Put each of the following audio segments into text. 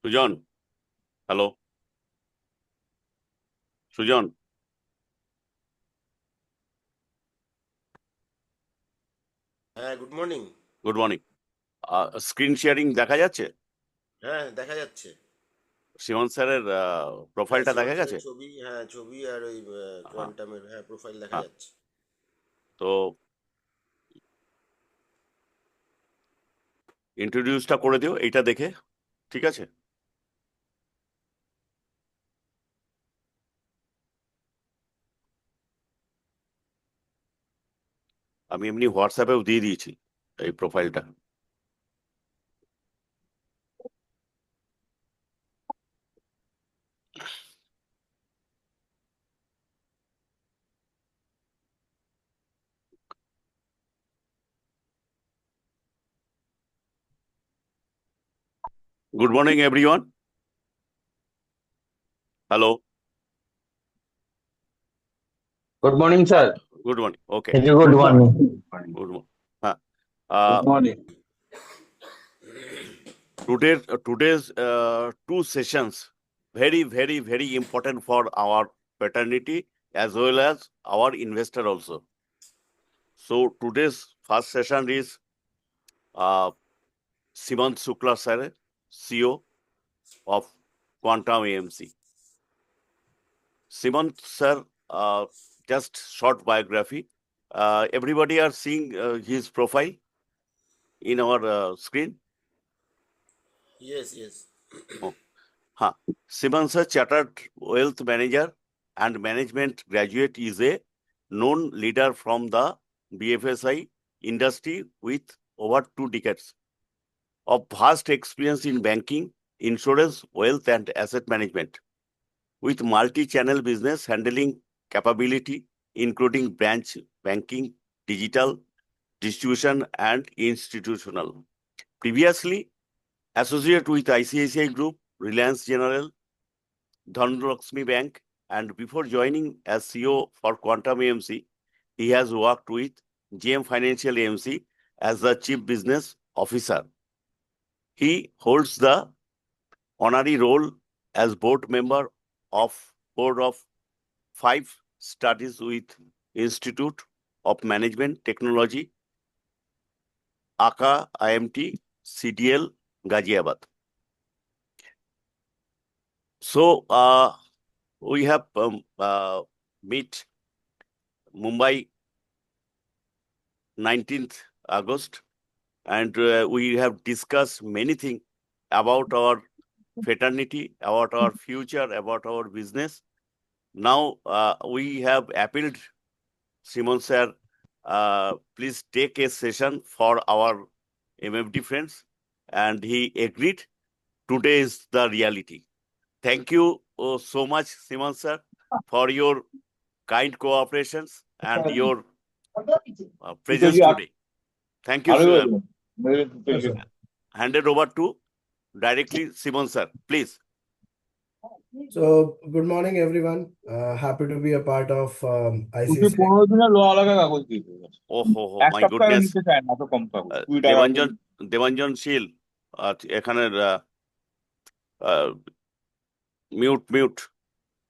Sujan, hello Sujan. হ্যাঁ, good morning. Good morning. Screen sharing দেখা যাচ্ছে? হ্যাঁ, দেখা যাচ্ছে। সিমন স্যারের হ্যাঁ, প্রোফাইলটা সীমান দেখা গেছে? স্যারের ছবি, হ্যাঁ ছবি আর ওই হ্যাঁ, কোয়ান্টামের হ্যাঁ প্রোফাইল দেখা হ্যাঁ। যাচ্ছে। তো ইন্ট্রোডিউসটা করে দিও এইটা দেখে, ঠিক আছে? আমি এমনি হোয়াটসঅ্যাপেও দিয়ে দিয়েছি এই প্রোফাইলটা। Good morning everyone. Hello. Good morning, sir. Good morning, okay. Very good morning. Good morning. হ্যাঁ। Good morning. Today's two sessions very important for our fraternity as well as our investor also. So today's first session is uh, Simon Shukla sir, CEO of Quantum AMC. Simon sir, just short biography. Everybody are seeing his profile in our screen. Yes. Oh, huh. Simon sir, chartered wealth manager and management graduate, is a known leader from the BFSI industry with over 2 decades of vast experience in banking, insurance, wealth, and asset management, with multi-channel business handling capability, including branch banking, digital, distribution, and institutional. Previously, associate with ICICI Group, Reliance General, Dhanlaxmi Bank, and before joining as CEO for Quantum AMC, he has worked with JM Financial AMC as the Chief Business Officer. He holds the honorary role as board member of Board of 5 Studies with Institute of Management Technology, ACA IMT, CDL, Ghaziabad. So we have meet Mumbai 19th August, and we have discussed many things about our fraternity, about our future, about our business. Now we have appealed Simon sir, please take a session for our MFD friends, and he agreed. Today is the reality. Thank you so much, Simon sir, for your kind cooperations and your presence today. Thank you, sir. Yes, sir. Handed over to directly Simon sir, please. So, good morning, everyone. Happy to be a part of উনি ICICI. 15 দিনের লো আলাদা কাগজ দিয়ে দেবে। Oh, এক my সপ্তাহে goodness. নিতে চায় না তো কম কাগজ 20 টাকা দেবাঞ্জন শীল, এখানের mute.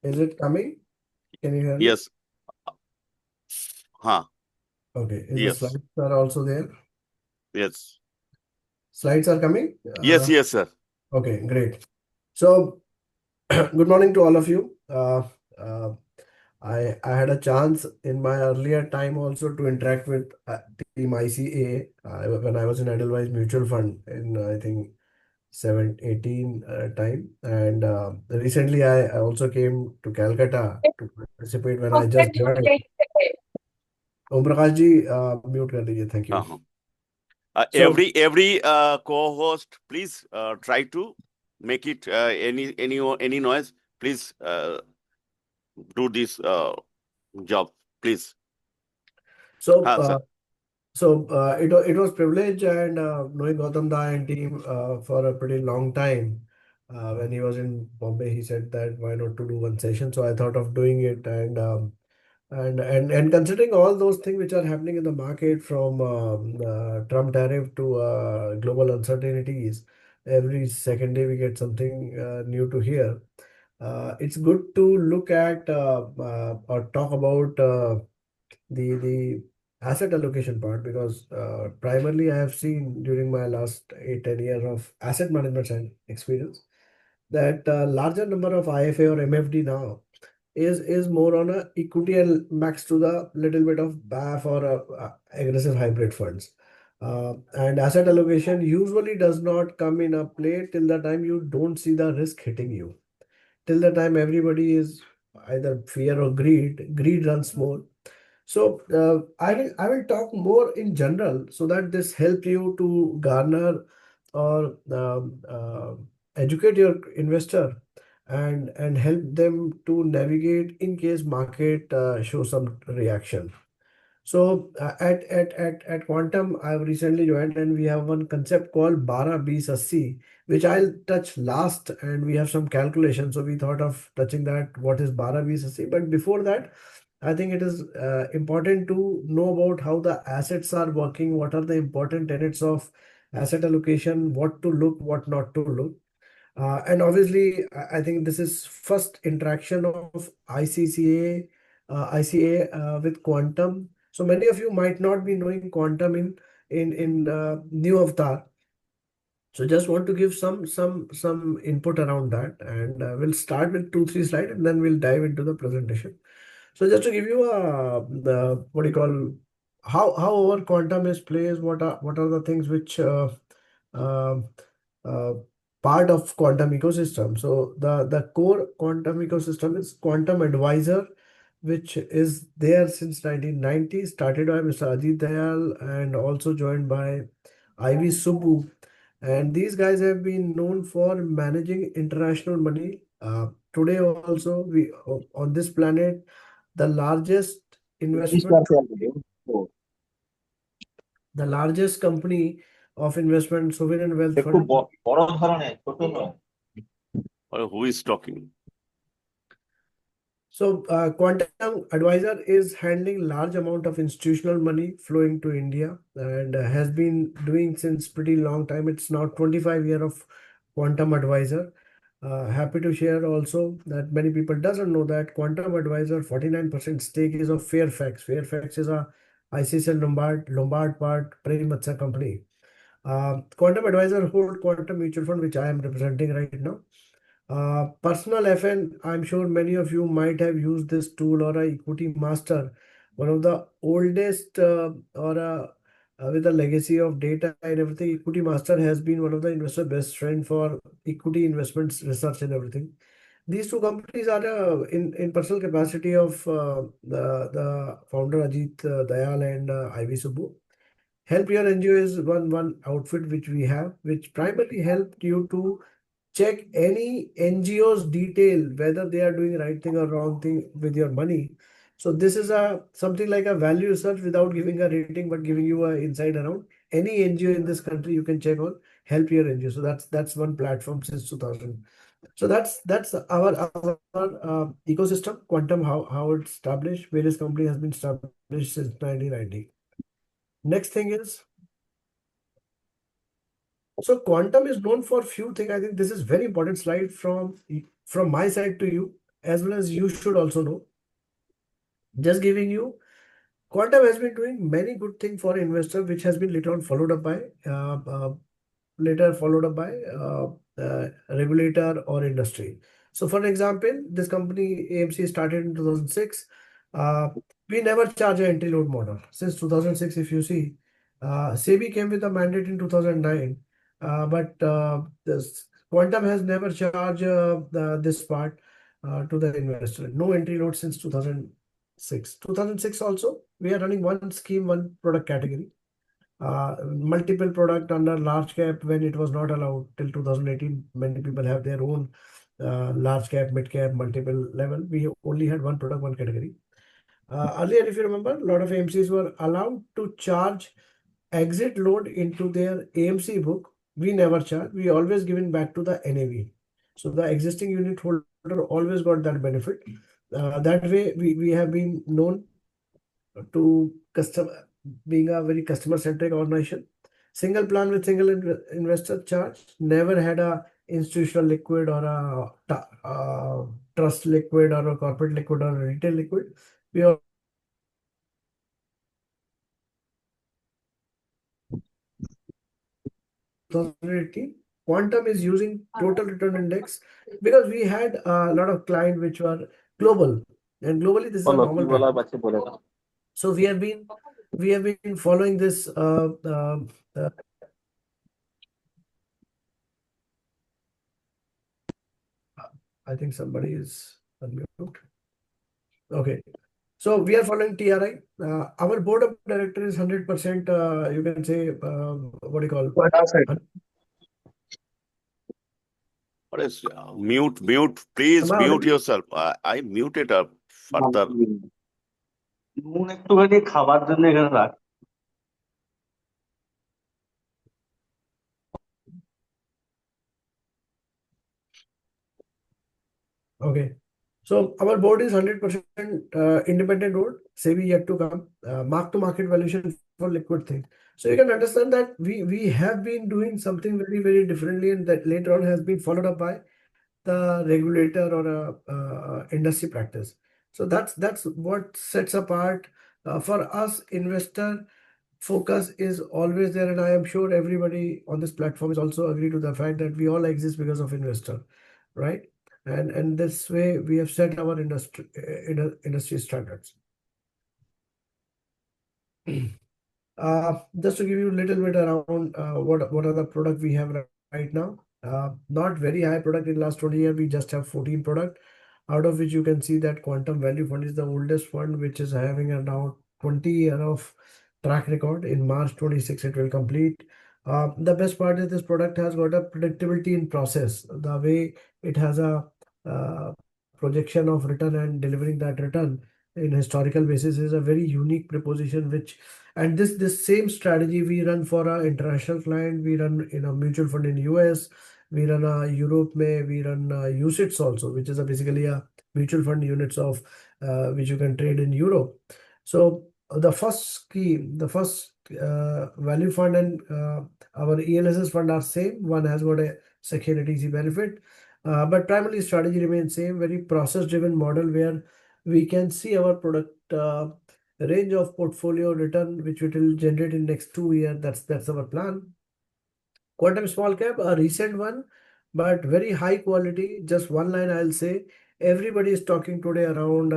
Is it coming? Can you hear me? Yes. হ্যাঁ। Okay. Is the Yes. slides are also there? Yes. Slides are coming? Yes, sir. Okay, great. So, good morning to all of you. Uh, I had a chance in my earlier time also to interact with Team ICA when I was in Edelweiss Mutual Fund in I think 18 time, and recently I also came to Calcutta to participate when I just joined. Om Prakash ji, mute कर दीजिए, thank you. So Every co-host, please try to make it any noise. Please do this job, please. so Sir. it was privilege and knowing Gautam Da and team for a pretty long time. When he was in Bombay, he said that why not to do one session. So I thought of doing it, and considering all those things which are happening in the market, from Trump tariff to global uncertainties, every second day we get something new to hear. It's good to look at or talk about the asset allocation part, because primarily I have seen during my last 8-10 years of asset management and experience that larger number of IFA or MFD now is more on a equity and max to the little bit of BAF or aggressive hybrid funds. And asset allocation usually does not come in a play till the time you don't see the risk hitting you. Till the time everybody is either fear or greed, greed runs more. So I will talk more in general so that this help you to garner or educate your investor and help them to navigate in case market show some reaction. So at Quantum, I've recently joined and we have one concept called 12-20-80, which I'll touch last, and we have some calculations. So we thought of touching that, what is 12-20-80. But before that, I think it is important to know about how the assets are working, what are the important tenets of asset allocation, what to look, what not to look. And obviously, I think this is first interaction of ICA with Quantum. So many of you might not be knowing Quantum in New Avatar. So just want to give some input around that, and we'll start with 2-3 slides, and then we'll dive into the presentation. So just to give you the what do you call, how our Quantum is plays, what are the things which uh, uh, part of Quantum ecosystem. So the core Quantum ecosystem is Quantum Advisor, which is there since 1990, started by Mr. Ajit Dayal and also joined by Ivy Subbu. And these guys have been known for managing international money. Today also, we on this planet, the largest investment, the largest company of investment, sovereign wealth একটু fund. বড় ধরনের, ছোট নয়। Who is talking? So Quantum Advisor is handling large amount of institutional money flowing to India, and has been doing since pretty long time. It's now 25 year of Quantum Advisor. Happy to share also that many people doesn't know that Quantum Advisor 49% stake is of Fairfax. Fairfax is a ICICI Lombard part Prem company. Quantum Advisor hold Quantum Mutual Fund, which I am representing right now. Personal FN, I'm sure many of you might have used this tool, or a Equity Master, one of the oldest with a legacy of data and everything. Equity Master has been one of the investor best friend for equity investments research and everything. These two companies are in personal capacity of the founder Ajit Dayal and Ivy Subbu. Help Your NGO is one outfit which we have, which primarily helped you to check any NGO's detail, whether they are doing right thing or wrong thing with your money. So this is something like a value search without giving a rating, but giving you an insight around any NGO in this country. You can check on Help Your NGO. So that's one platform since 2000. So that's our ecosystem, Quantum, how it's established. Various company has been established since 1990. Next thing is, so Quantum is known for few things. I think this is very important slide from my side to you, as well as you should also know. Just giving you, Quantum has been doing many good things for investor, which has been later on followed up by regulator or industry. So for example, this company AMC started in 2006. We never charge an entry load model since 2006. If you see, SEBI came with a mandate in 2009. But this Quantum has never charged this part to the investor. No entry load since 2006. 2006 also, we are running one scheme, one product category. Multiple product under large cap when it was not allowed till 2018. Many people have their own large cap, mid cap, multiple level. We only had one product, one category. Earlier, if you remember, a lot of AMCs were allowed to charge exit load into their AMC book. We never charge. We always given back to the NAV. So the existing unit holder always got that benefit. That way, we have been known to being a very customer centric organization. Single plan with single investor charge. Never had a institutional liquid or a trust liquid or a corporate liquid or a retail liquid. We are Quantum is using total return index because we had a lot of clients which were global, and globally this is a বলো কি normal বলার practice. বাকি বলে দাও। So we have been following this. I think somebody is unmute. Okay. So we are following TRI. Our board of directors is 100%. You can say what do you call? What is mute? Please Am I mute audible? yourself. I muted up further. নুন একটুখানি খাবার জন্য এখানে রাখ। Okay. So our board is 100% independent board. SEBI yet to come. Mark to market valuation for liquid thing. So you can understand that we have been doing something very, very differently, and that later on has been followed up by the regulator or industry practice. So that's what sets apart. For us, investor focus is always there, and I am sure everybody on this platform is also agree to the fact that we all exist because of investor, right? And this way we have set our industry standards. Just to give you a little bit around what are the product we have right now. Not very high product in last 20 years. We just have 14 product, out of which you can see that Quantum Value Fund is the oldest fund, which is having around 20 year of track record. In March 26 it will complete. The best part is this product has got a predictability in process. The way it has a projection of return and delivering that return in historical basis is a very unique proposition, which and this same strategy we run for our international client. We run in a mutual fund in US. We run a Europe we run UCITS also, which is basically a mutual fund units of which you can trade in Europe. So the first scheme, the first value fund and our ELSS fund are same. One has got a securities benefit, but primarily strategy remains same. Very process driven model where we can see our product range of portfolio return which it will generate in next 2 years. That's our plan. Quantum small cap, a recent one, but very high quality. Just one line I'll say, everybody is talking today around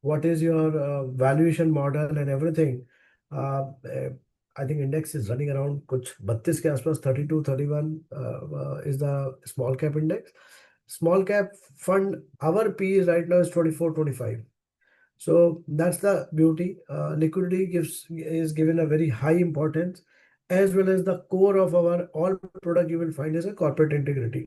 what is your valuation model and everything. I think index is running around kuch 32 ke aspas, 32 31 is the small cap index. Small cap fund, our P is right now is 24 25. So that's the beauty. Liquidity is given a very high importance, as well as the core of our all product you will find is a corporate integrity.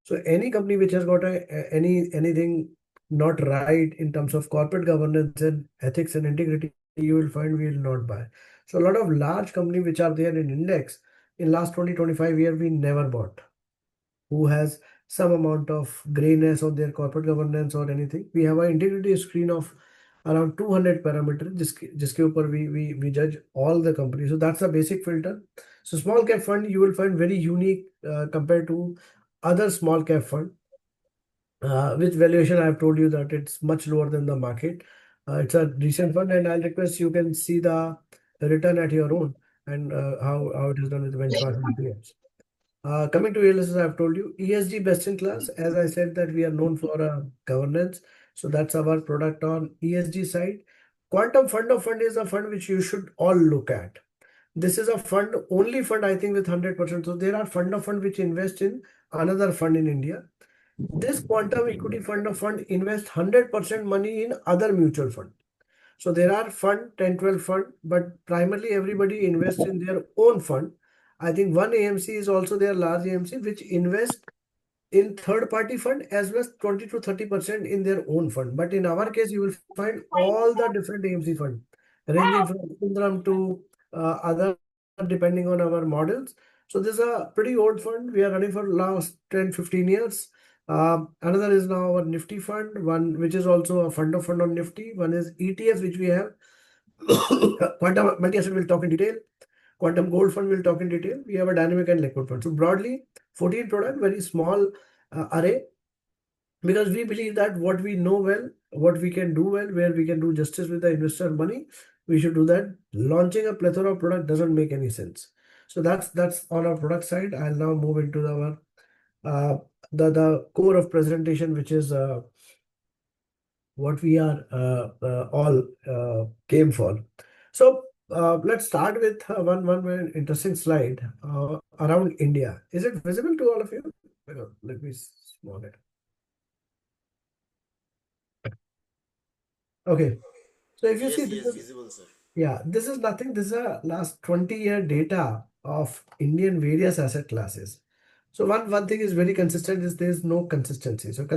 So any company which has got anything not right in terms of corporate governance and ethics and integrity, you will find we will not buy. So a lot of large companies which are there in index in last 20-25 years we never bought, who has some amount of grayness on their corporate governance or anything. We have an integrity screen of around 200 parameters jiske upar we judge all the companies. So that's a basic filter. So small cap fund you will find very unique compared to other small cap fund, which valuation I have told you that it's much lower than the market. It's a decent fund, and I'll request you can see the return at your own and how it is done with the benchmark materials. Coming to ELSS, I've told you ESG best in class. As I said that we are known for governance. So that's our product on ESG side. Quantum Fund of Fund is a fund which you should all look at. This is a fund, only fund I think with 100%. So there are fund of fund which invest in another fund in India. This Quantum Equity Fund of Fund invests 100% money in other mutual fund. So there are fund 10-12 fund, but primarily everybody invests in their own fund. I think one AMC is also their large AMC which invest in third party fund as well as 20-30% in their own fund. But in our case, you will find all the different AMC fund ranging from Sundaram to other depending on our models. So this is a pretty old fund. We are running for last 10-15 years. Another is now our Nifty fund, one which is also a fund of fund on Nifty. One is ETF which we have. Quantum multi-asset will talk in detail. Quantum Gold Fund we'll talk in detail. We have a dynamic and liquid fund. So broadly, 14 product, very small array, because we believe that what we know well, what we can do well, where we can do justice with the investor money, we should do that. Launching a plethora of product doesn't make any sense. So that's on our product side. I'll now move into our the core of presentation, which is what we are all came for. So let's start with one very interesting slide around India. Is it visible to all of you? Let me small it. Okay. So if you Yes, see, yes, visible, sir. yeah, this is nothing. This is a last 20-year data of Indian various asset classes. So one thing is very consistent is there is no consistency. So no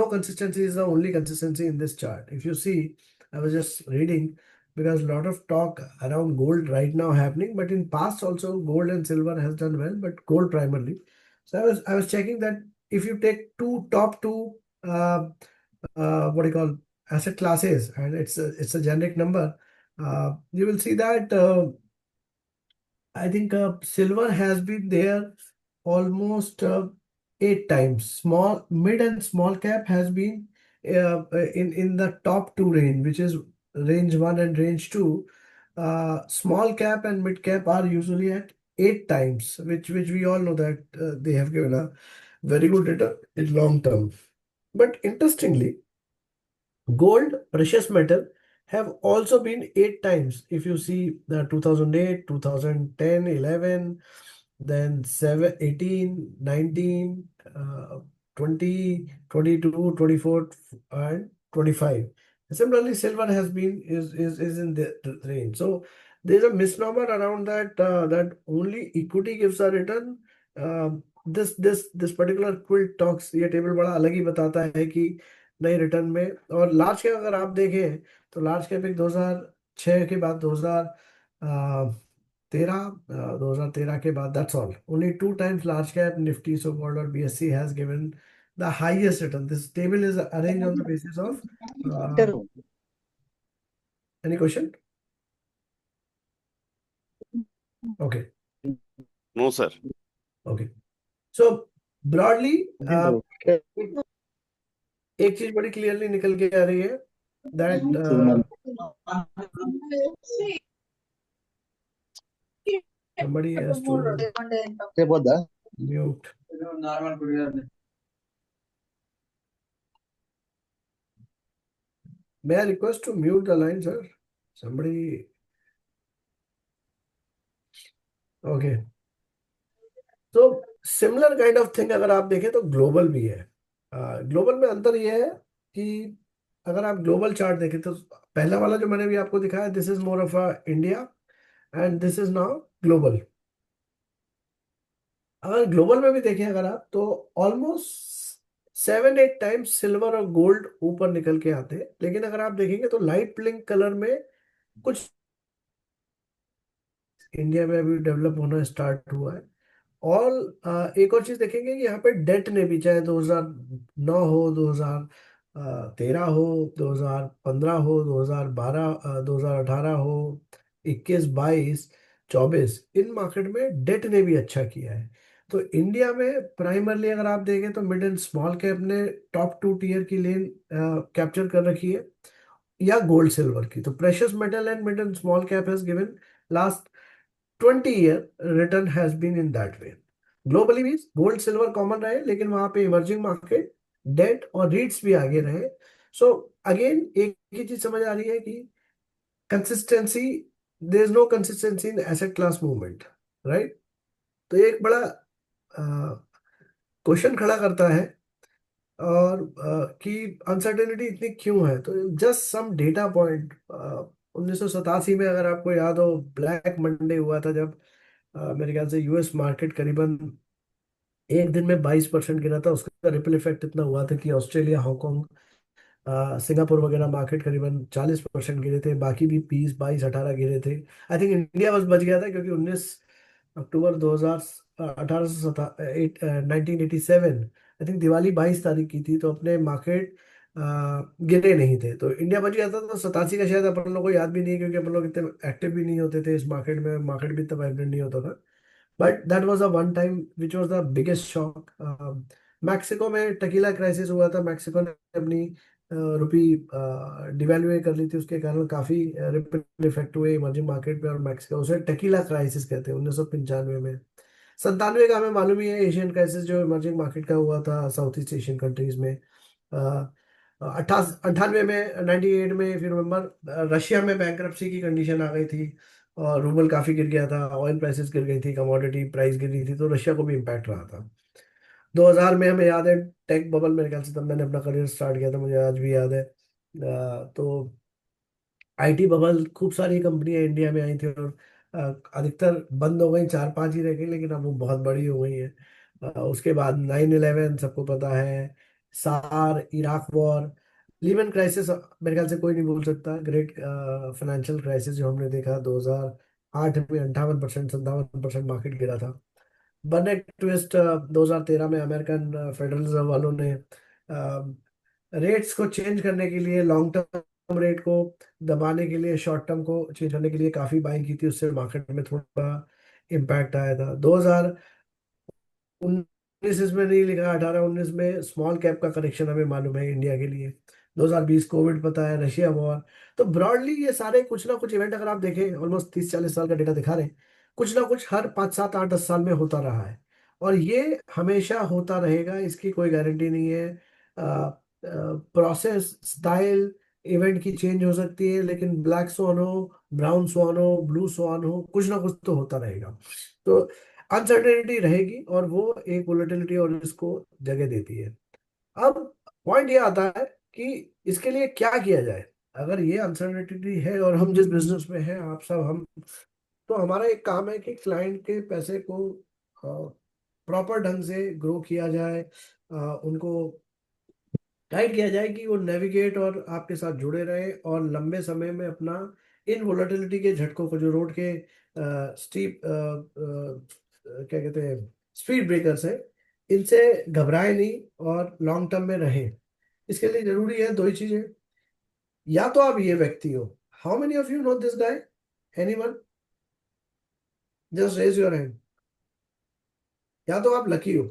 consistency is the only consistency in this chart. If you see, I was just reading because a lot of talk around gold right now happening, but in past also gold and silver has done well, but gold primarily. So I was checking that if you take top two what do you call asset classes, and it's a generic number, you will see that I think silver has been there almost 8 times. Small, mid, and small cap has been in the top two range, which is range one and range two. Small cap and mid cap are usually at 8 times, which we all know that they have given a very good return in long term. But interestingly, gold, precious metal have also been 8 times. If you see the 2008, 2010, 11, then 7, 18, 19, 20, 22, 24, and 25. Similarly, silver has been is in the range. So there's a misnomer around that that only equity gives a return. This particular quilt talks, ये table बड़ा अलग ही बताता है कि नई return में, और large cap अगर आप देखें तो लार्ज कैप एक 2006 के बाद 2013 के बाद, that's all. Only 2 times large cap Nifty, so-called, or BSE has given the highest return. This table is arranged on the basis of any question? Okay. No, sir. Okay. So broadly, एक चीज बड़ी clearly निकल के आ रही है that somebody has to mute. May I request to mute the line, sir? Somebody. Okay. तो similar kind of thing अगर आप देखें तो ग्लोबल भी है. ग्लोबल में अंतर यह है कि अगर आप ग्लोबल चार्ट देखें तो पहला वाला जो मैंने भी आपको दिखाया, this is more of a India and this is now global. अगर ग्लोबल में भी देखें अगर आप, तो ऑलमोस्ट 7-8 टाइम्स सिल्वर और गोल्ड ऊपर निकल के आते हैं. लेकिन अगर आप देखेंगे तो लाइट पिंक कलर में कुछ इंडिया में अभी डेवलप होना स्टार्ट हुआ है. और एक और चीज देखेंगे कि यहाँ पे डेट ने भी, चाहे 2009 हो, 2013 हो, 2015 हो, 2012, 2018 हो, 21, 22, 24, इन मार्केट में डेट ने भी अच्छा किया है. तो इंडिया में प्राइमरली अगर आप देखें तो मिड एंड स्मॉल कैप ने टॉप 2 टियर की लेन कैप्चर कर रखी है, या गोल्ड सिल्वर की. तो precious metal and mid and small cap has given last 20-year return has been in that way. Globally भी गोल्ड सिल्वर कॉमन रहे, लेकिन वहां पे इमर्जिंग मार्केट, डेट और रीट्स भी आगे रहे. सो अगेन एक ही चीज समझ आ रही है कि consistency, there is no consistency in asset class movement, right. तो ये एक बड़ा क्वेश्चन खड़ा करता है, और कि अनसर्टेनिटी इतनी क्यों है. तो जस्ट सम डेटा पॉइंट. 1987 में अगर आपको याद हो, ब्लैक मंडे हुआ था, जब मेरे ख्याल से यूएस मार्केट करीबन एक दिन में 22% गिरा था. उसका रिपल इफेक्ट इतना हुआ था कि ऑस्ट्रेलिया, हांगकांग, सिंगापुर वगैरह मार्केट करीबन 40% गिरे थे. बाकी भी 20, 22, 18 गिरे थे. आई थिंक इंडिया बस बच गया था क्योंकि 19 अक्टूबर 2018 से 1987, आई थिंक दिवाली 22 तारीख की थी, तो अपने मार्केट गिरे नहीं थे, तो इंडिया बच गया था। तो 87 का शायद अपन लोग को याद भी नहीं है, क्योंकि अपन लोग इतने एक्टिव भी नहीं होते थे इस मार्केट में, मार्केट भी इतना वाइब्रेंट नहीं होता था। But that was a one time which was the biggest shock. Mexico में टकीला क्राइसिस हुआ था। मैक्सिको ने अपनी रुपी डिवेल्यू कर ली थी, उसके कारण काफी रिपल इफेक्ट हुए इमर्जिंग मार्केट पे। और मैक्सिको उसे टकीला क्राइसिस कहते हैं, 1995 में। 97 का हमें मालूम ही है, एशियन क्राइसिस जो इमर्जिंग मार्केट का हुआ था साउथ ईस्ट एशियन कंट्रीज में। 98 में, 98 में, if you रिमेम्बर, रशिया में बैंक्रप्सी की कंडीशन आ गई थी, और रूबल काफी गिर गया था, ऑयल प्राइसेस गिर गई थी, कमोडिटी प्राइस गिर रही थी, तो रशिया को भी इम्पैक्ट रहा था। 2000 में हमें याद है टेक बबल, मेरे ख्याल से तब मैंने अपना करियर स्टार्ट किया था, मुझे आज भी याद है। तो आईटी बबल, खूब सारी कंपनियां इंडिया में आई थी, और अधिकतर बंद हो गई, चार पांच ही रह गई, लेकिन अब वो बहुत बड़ी हो गई है। उसके बाद 9/11 सबको पता है, सार, इराक वॉर, लीमन क्राइसिस, मेरे ख्याल से कोई नहीं भूल सकता, ग्रेट फाइनेंशियल क्राइसिस जो हमने देखा 2008 में। 58%, 57% मार्केट गिरा था। बर्नेट ट्विस्ट 2013 में, अमेरिकन फेडरल रिजर्व वालों ने रेट्स को चेंज करने के लिए, लॉन्ग टर्म रेट को दबाने के लिए, शॉर्ट टर्म को चेंज करने के लिए काफी बाइंग की थी, उससे मार्केट में थोड़ा इम्पैक्ट आया था। 2019 इसमें नहीं लिखा, 18-19 में स्मॉल कैप का करेक्शन हमें मालूम है इंडिया के लिए। 2020 कोविड पता है, रशिया वॉर। तो ब्रॉडली ये सारे कुछ ना कुछ इवेंट, अगर आप देखें, ऑलमोस्ट 30-40 साल का डेटा दिखा रहे हैं, कुछ ना कुछ हर 5-7-8-10 साल में होता रहा है। और ये हमेशा होता रहेगा, इसकी कोई गारंटी नहीं है। प्रोसेस, स्टाइल, इवेंट की चेंज हो सकती है, लेकिन ब्लैक स्वान हो, ब्राउन स्वान हो, ब्लू स्वान हो, कुछ ना कुछ तो होता रहेगा। तो अनसर्टेनिटी रहेगी, और वो एक वोलेटिलिटी और इसको जगह देती है। अब पॉइंट ये आता है कि इसके लिए क्या किया जाए। अगर ये अनसर्टेनिटी है, और हम जिस बिजनेस में हैं, आप सब, हम, तो हमारा एक काम है कि क्लाइंट के पैसे को प्रॉपर ढंग से ग्रो किया जाए, उनको गाइड किया जाए कि वो नेविगेट और आपके साथ जुड़े रहे, और लंबे समय में अपना इन वोलेटिलिटी के झटकों को, जो रोड के स्टीप क्या कहते हैं, स्पीड ब्रेकर्स है, इनसे घबराए नहीं, और लॉन्ग टर्म में रहे। इसके लिए जरूरी है दो ही चीजें। या तो आप ये व्यक्ति हो, how many of you know this guy, anyone, just raise your hand. या तो आप लकी हो,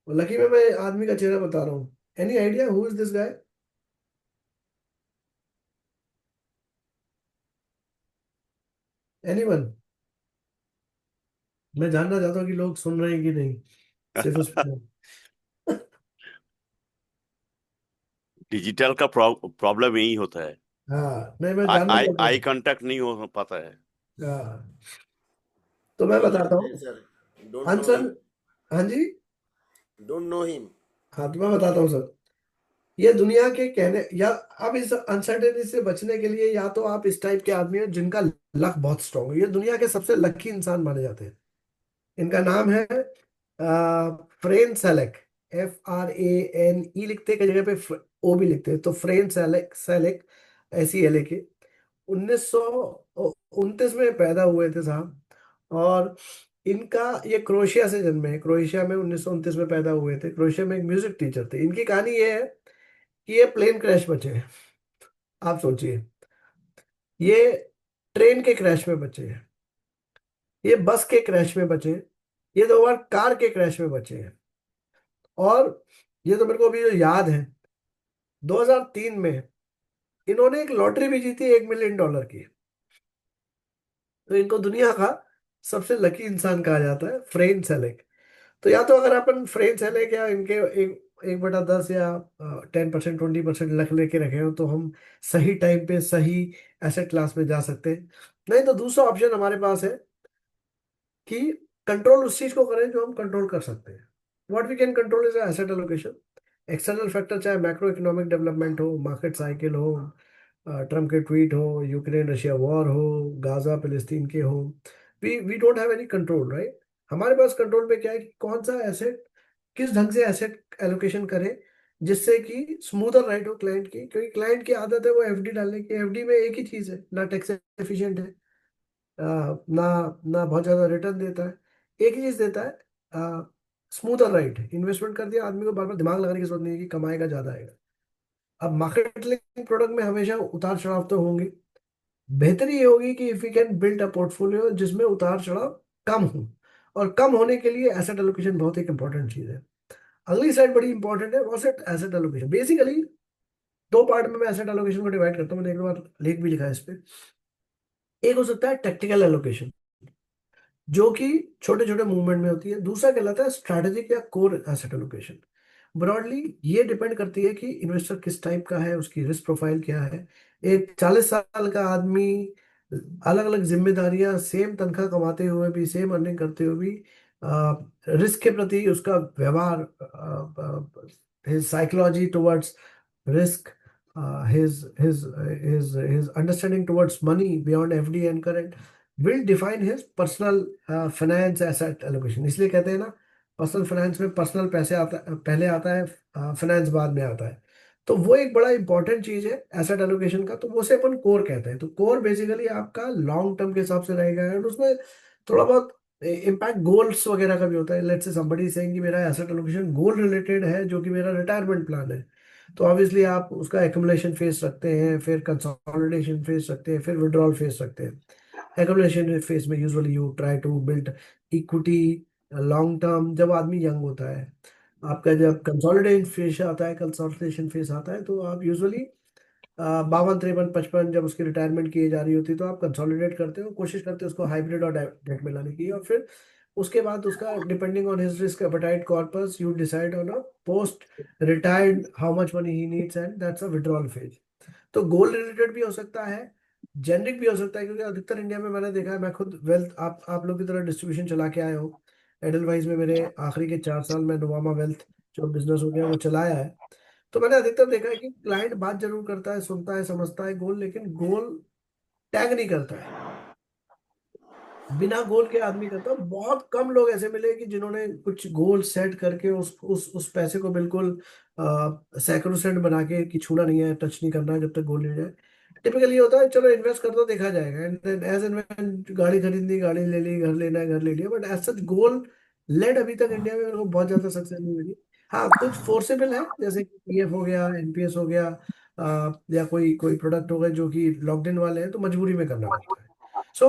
और लकी में मैं आदमी का चेहरा बता रहा हूँ। Any idea who is this guy? Anyone? मैं जानना चाहता हूँ कि लोग सुन रहे हैं कि नहीं, सिर्फ उस डिजिटल का प्रॉब्लम यही होता है। हाँ, नहीं, मैं जानना आई चाहता आई हूँ। कांटेक्ट नहीं हो पाता है। हाँ, तो मैं नहीं बताता जानते हैं हूँ sir, don't know answer. Him, हाँ जी। Don't know him. हाँ, तो मैं बताता हूँ सर। ये दुनिया के कहने, या अब इस अनसर्टेनिटी से बचने के लिए, या तो आप इस टाइप के आदमी हैं जिनका लक बहुत स्ट्रांग है। ये दुनिया के सबसे लकी इंसान माने जाते हैं। इनका नाम है फ्रेन सेलेक। FRANE लिखते हैं, कई जगह पे ओ भी लिखते हैं, तो फ्रेन सेलेक, सेलेक, SELA के 1929 में पैदा हुए थे साहब। और इनका, ये क्रोएशिया से जन्मे हैं, क्रोएशिया में 1929 में पैदा हुए थे। क्रोएशिया में एक म्यूजिक टीचर थे। इनकी कहानी ये है कि ये प्लेन क्रैश बचे हैं। आप सोचिए, ये ट्रेन के क्रैश में बचे हैं, ये बस के क्रैश में बचे हैं, ये 2 बार कार के क्रैश में बचे हैं। और ये तो मेरे को अभी जो याद है, 2003 में इन्होंने एक लॉटरी भी जीती, $1 मिलियन की। तो इनको दुनिया का सबसे लकी इंसान कहा जाता है, फ्रेन सेलेक। तो या तो अगर अपन फ्रेन सेलेक या इनके 1/10 या 10%, 20% लक लेके रखे हो, तो हम सही टाइम पे सही एसेट क्लास में जा सकते हैं। नहीं तो दूसरा ऑप्शन हमारे पास है कि कंट्रोल उस चीज को करें जो हम कंट्रोल कर सकते हैं। What we can control is asset allocation. External factor, चाहे मैक्रो इकोनॉमिक डेवलपमेंट हो, मार्केट साइकिल हो, ट्रम्प के ट्वीट हो, यूक्रेन रशिया वॉर हो, गाजा फिलिस्तीन के हो, we don't have any control, right. हमारे पास कंट्रोल पे क्या है कि कौन सा एसेट, किस ढंग से एसेट एलोकेशन करें, जिससे कि स्मूथर राइट हो क्लाइंट की। क्योंकि क्लाइंट की आदत है वो FD डालने की। FD में एक ही चीज है, ना टैक्स एफिशिएंट है, ना ना बहुत ज्यादा रिटर्न देता है। एक ही चीज देता है, स्मूथ और राइट। इन्वेस्टमेंट कर दिया, आदमी को बार बार दिमाग लगाने की जरूरत नहीं है कि कमाएगा ज्यादा आएगा। अब मार्केट लिंक प्रोडक्ट में हमेशा उतार चढ़ाव तो होंगे। बेहतरी ये होगी कि if you can build a portfolio जिसमें उतार चढ़ाव कम हो, और कम होने के लिए एसेट एलोकेशन बहुत एक इंपॉर्टेंट चीज है। अगली साइड बड़ी इंपॉर्टेंट है, एसेट एसेट एलोकेशन। बेसिकली दो पार्ट में मैं एसेट एलोकेशन को डिवाइड करता हूँ, मैंने एक बार लेख भी लिखा है इस पे। एक हो सकता है टेक्निकल एलोकेशन, जो कि छोटे छोटे मूवमेंट में होती है। दूसरा कहलाता है स्ट्रैटेजिक या कोर एसेट एलोकेशन। ब्रॉडली ये डिपेंड करती है कि इन्वेस्टर किस टाइप का है, उसकी रिस्क प्रोफाइल क्या है। एक 40 साल का आदमी अलग अलग जिम्मेदारियां, सेम तनख्वाह कमाते हुए भी, सेम अर्निंग करते हुए भी, रिस्क के प्रति उसका व्यवहार, his psychology towards risk, his understanding towards money beyond FD and current will define his personal finance asset allocation। इसलिए कहते हैं ना, पर्सनल फाइनेंस में पर्सनल पैसे आता पहले आता है, फाइनेंस बाद में आता है। तो वो एक बड़ा इंपॉर्टेंट चीज है एसेट एलोकेशन का, तो वो से अपन कोर कहते हैं। तो कोर बेसिकली आपका लॉन्ग टर्म के हिसाब से रहेगा, और उसमें थोड़ा बहुत इम्पैक्ट गोल्स वगैरह का भी होता है। लेट्स से समबडी सेइंग कि मेरा एसेट एलोकेशन गोल रिलेटेड है, जो कि मेरा रिटायरमेंट प्लान है, तो ऑब्वियसली आप उसका एक्युमुलेशन फेज रखते हैं, फिर कंसोलिडेशन फेज रखते हैं, फिर विड्रॉल फेज रखते हैं। एक्युमुलेशन फेज में usually you try to build equity long term, जब आदमी यंग होता है। आपका जब कंसोलिडेशन फेज आता है तो आप यूजुअली 52, 53, 55 जब उसकी रिटायरमेंट की एज आ रही होती है, तो आप कंसोलिडेट करते हो, कोशिश करते हो उसको हाइब्रिड और डेट में लाने की। और फिर उसके बाद उसका depending on his risk appetite corpus you decide on a post retired how much money he needs, and that's a withdrawal phase. तो गोल रिलेटेड भी हो सकता है, जेनरिक भी हो सकता है, क्योंकि अधिकतर इंडिया में मैंने देखा है, मैं खुद वेल्थ आप लोग की तरह डिस्ट्रीब्यूशन चला के आए हो। एडलवाइज में मेरे आखिरी के 4 साल में नोवामा वेल्थ जो बिजनेस हो गया वो चलाया है। तो मैंने अधिकतर देखा है कि क्लाइंट बात जरूर करता है, सुनता है, समझता है गोल, लेकिन गोल टैग नहीं करता है। बिना गोल के आदमी करता है। बहुत कम लोग ऐसे मिले कि जिन्होंने कुछ गोल सेट करके उस पैसे को बिल्कुल सैक्रोसेंट बना के कि छूना नहीं है, टच नहीं करना है जब तक गोल नहीं हो जाए। टिपिकली ये होता है चलो इन्वेस्ट कर दो देखा जाएगा, and then as and when गाड़ी खरीदनी, गाड़ी ले ली, घर लेना है, घर ले लिया। But as such goal led अभी तक इंडिया में मेरे को बहुत ज्यादा सक्सेस नहीं मिली। हाँ, कुछ फोर्सेबल है, जैसे कि पीएफ हो गया, एनपीएस हो गया, या कोई कोई प्रोडक्ट हो गए जो कि लॉकड इन वाले हैं, तो मजबूरी में करना पड़ता है। सो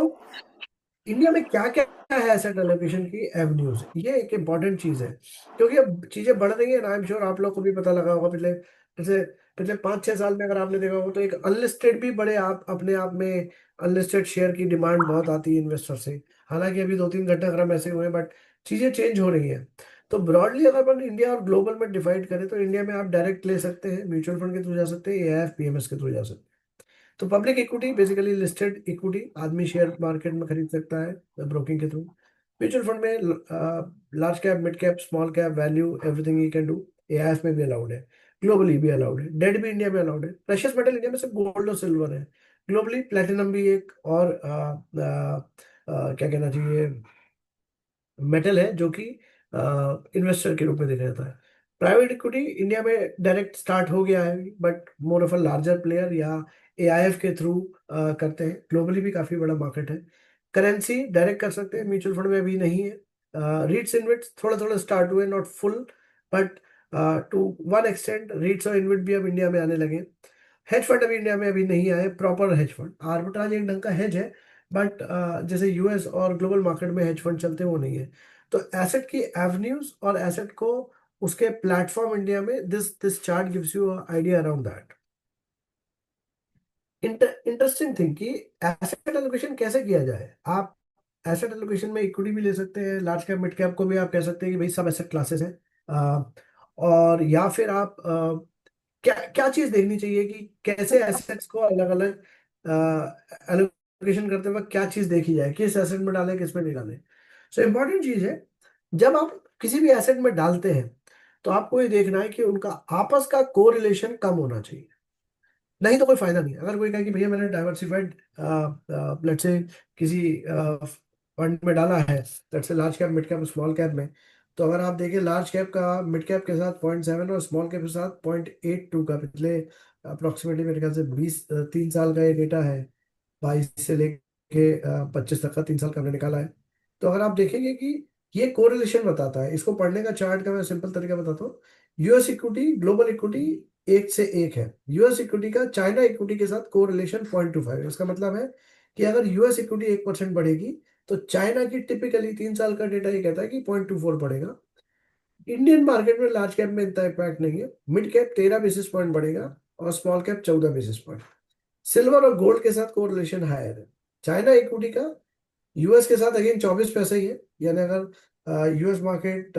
इंडिया में क्या क्या है एसेट एलोकेशन की एवेन्यूज, ये एक इंपॉर्टेंट चीज है, क्योंकि अब चीजें बढ़ रही है। आई एम श्योर आप लोग को भी पता लगा होगा, पिछले जैसे पिछले 5-6 साल में अगर आपने देखा होगा, तो एक अनलिस्टेड भी बड़े आप अपने आप में अनलिस्टेड शेयर की डिमांड बहुत आती है इन्वेस्टर से। हालांकि अभी 2-3 घटनाक्रम ऐसे हुए, बट चीजें चेंज हो रही हैं। तो ब्रॉडली अगर अपन इंडिया और ग्लोबल में डिवाइड करें, तो इंडिया में आप डायरेक्ट ले सकते हैं, म्यूचुअल फंड के थ्रू जा सकते हैं, एआईएफ पीएमएस के थ्रू जा सकते हैं। तो public equity basically listed equity आदमी शेयर मार्केट में खरीद सकता है ब्रोकिंग के थ्रू। म्यूचुअल फंड में large cap, mid cap, small cap, value, everything you can do. AIF में भी अलाउड है, ग्लोबली भी अलाउड है, डेट भी इंडिया में अलाउड है। प्रेशियस मेटल इंडिया में सिर्फ गोल्ड और सिल्वर है, ग्लोबली प्लेटिनम भी एक और क्या कहना चाहिए मेटल है, जो कि इन्वेस्टर के रूप में देखा जाता है। प्राइवेट इक्विटी इंडिया में डायरेक्ट स्टार्ट हो गया है, but more of a larger player या एआईएफ के थ्रू करते हैं। ग्लोबली भी काफी बड़ा मार्केट है। करेंसी डायरेक्ट कर सकते हैं, म्यूचुअल फंड में अभी नहीं है। रीट्स इनविट्स थोड़ा थोड़ा स्टार्ट हुए, not full, but to one extent REITs और इनविट भी अब इंडिया में आने लगे। हेज फंड अभी इंडिया में अभी नहीं आए, प्रॉपर हेज फंड। आर्बिट्राज एक ढंग का हेज है, बट जैसे यूएस और ग्लोबल मार्केट में हेज फंड चलते हैं, वो नहीं है। तो एसेट की एवेन्यूज और एसेट को उसके प्लेटफॉर्म इंडिया में, this this chart gives you idea around that. Interesting thing कि एसेट एलोकेशन कैसे किया जाए। आप एसेट एलोकेशन में इक्विटी भी ले सकते हैं, लार्ज कैप, मिड कैप को भी आप कह सकते हैं कि भाई सब एसेट क्लासेस हैं। और या फिर आप क्या क्या चीज देखनी चाहिए कि कैसे एसेट्स को अलग अलग एलोकेशन करते वक्त क्या चीज देखी जाए, किस एसेट में डालें, किस में नहीं डालें। सो इम्पोर्टेंट चीज है, जब आप किसी भी एसेट में डालते हैं, तो आपको ये देखना है कि उनका आपस का कोरिलेशन कम होना चाहिए, नहीं तो कोई फायदा नहीं। अगर कोई कहे कि भैया मैंने डाइवर्सिफाइड लेट्स से किसी फंड में डाला है, let's say large cap, mid cap, small cap में, तो अगर आप देखें लार्ज कैप का मिड कैप के साथ 0.7 और स्मॉल कैप के साथ 0.82 का पिछले अप्रोक्सीमेटली मेरे ख्याल से 3 साल का ये डेटा है, 22 से लेके 25 तक का 3 साल का हमने निकाला है। तो अगर आप देखेंगे कि ये कोरिलेशन बताता है, इसको पढ़ने का चार्ट का मैं सिंपल तरीका बताता हूँ। यूएस इक्विटी, ग्लोबल इक्विटी एक से एक है। यूएस इक्विटी का चाइना इक्विटी के साथ कोरिलेशन 0.25 है। इसका मतलब है कि अगर यूएस इक्विटी 1% बढ़ेगी तो चाइना की टिपिकली 3 साल का डेटा ये कहता है कि 0.24 बढ़ेगा। इंडियन मार्केट में लार्ज कैप में इतना इम्पैक्ट नहीं है। मिड कैप 13 बेसिस पॉइंट बढ़ेगा और small cap 14 basis point. Silver और गोल्ड के साथ कोरिलेशन हायर है। चाइना इक्विटी का यूएस के साथ अगेन 24 पैसे ही है, यानी अगर यूएस मार्केट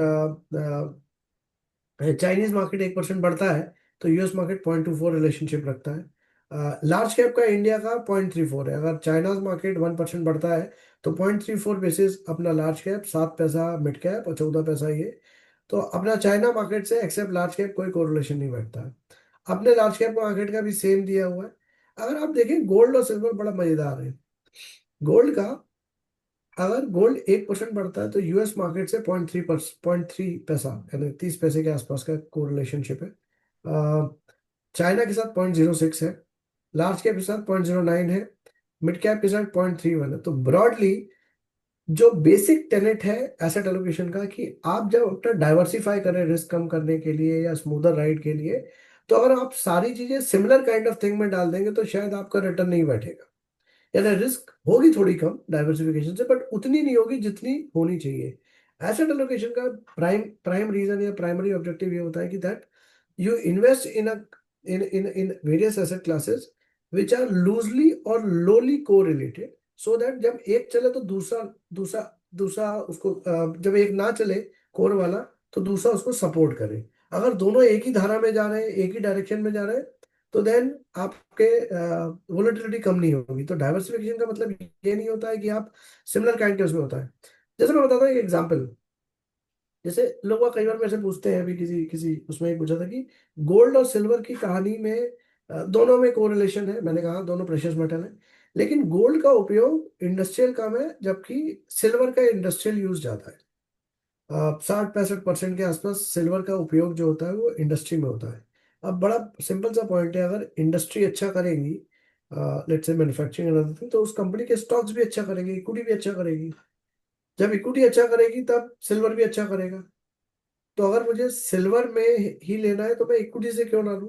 चाइनीज मार्केट 1% बढ़ता है तो यूएस मार्केट 0.24 रिलेशनशिप रखता है। लार्ज कैप का इंडिया का 0.34 है। अगर चाइना मार्केट 1% बढ़ता है तो 0.34 बेसिस अपना लार्ज कैप, 7 पैसा मिड कैप और 14 पैसा ये। तो अपना चाइना मार्केट से एक्सेप्ट लार्ज कैप कोई कोरिलेशन नहीं बैठता है। अपने लार्ज कैप मार्केट का भी सेम दिया हुआ है। अगर आप देखें गोल्ड और सिल्वर बड़ा मजेदार है। गोल्ड का अगर गोल्ड 1% बढ़ता है तो यूएस मार्केट से 0.3 पैसा यानी 30 पैसे के आसपास का कोरिलेशनशिप है। चाइना के साथ 0.06 है, लार्ज कैप के साथ 0.09 है, मिड कैप के साथ 0.31 है। तो ब्रॉडली जो बेसिक टेनेट है एसेट एलोकेशन का कि आप जब अपना डाइवर्सिफाई करें रिस्क कम करने के लिए या स्मूदर राइड के लिए, तो अगर आप सारी चीजें सिमिलर काइंड ऑफ थिंग में डाल देंगे तो शायद आपका रिटर्न नहीं बैठेगा। यानी रिस्क होगी थोड़ी कम डाइवर्सिफिकेशन से, बट उतनी नहीं होगी जितनी होनी चाहिए। एसेट एलोकेशन का प्राइम रीजन या प्राइमरी ऑब्जेक्टिव ये होता है कि that you invest in various asset classes which are loosely or lowly correlated, so that जब एक चले तो दूसरा दूसरा दूसरा उसको जब एक ना चले कोर वाला तो दूसरा उसको सपोर्ट करे। अगर दोनों एक ही धारा में जा रहे हैं, एक ही डायरेक्शन में जा रहे हैं, तो देन आपके वोलेटिलिटी कम नहीं होगी। तो डाइवर्सिफिकेशन का मतलब ये नहीं होता है कि आप सिमिलर काइंड के उसमें होता है। जैसे मैं बताता हूँ एक एग्जांपल। जैसे लोग कई बार मेरे से पूछते हैं, अभी किसी किसी उसमें एक पूछा था कि गोल्ड और सिल्वर की कहानी में दोनों में कोरिलेशन है। मैंने कहा दोनों प्रेशियस मेटल है, लेकिन गोल्ड का उपयोग इंडस्ट्रियल काम है जबकि सिल्वर का इंडस्ट्रियल यूज ज्यादा है। 60-65% के आसपास सिल्वर का उपयोग जो होता है वो इंडस्ट्री में होता है। अब बड़ा सिंपल सा पॉइंट है, अगर इंडस्ट्री अच्छा करेगी, let's say manufacturing another thing, तो उस कंपनी के स्टॉक्स भी अच्छा करेंगे, इक्विटी भी अच्छा करेगी। जब इक्विटी अच्छा करेगी तब सिल्वर भी अच्छा करेगा। तो अगर मुझे सिल्वर में ही लेना है तो मैं इक्विटी से क्यों ना लूं?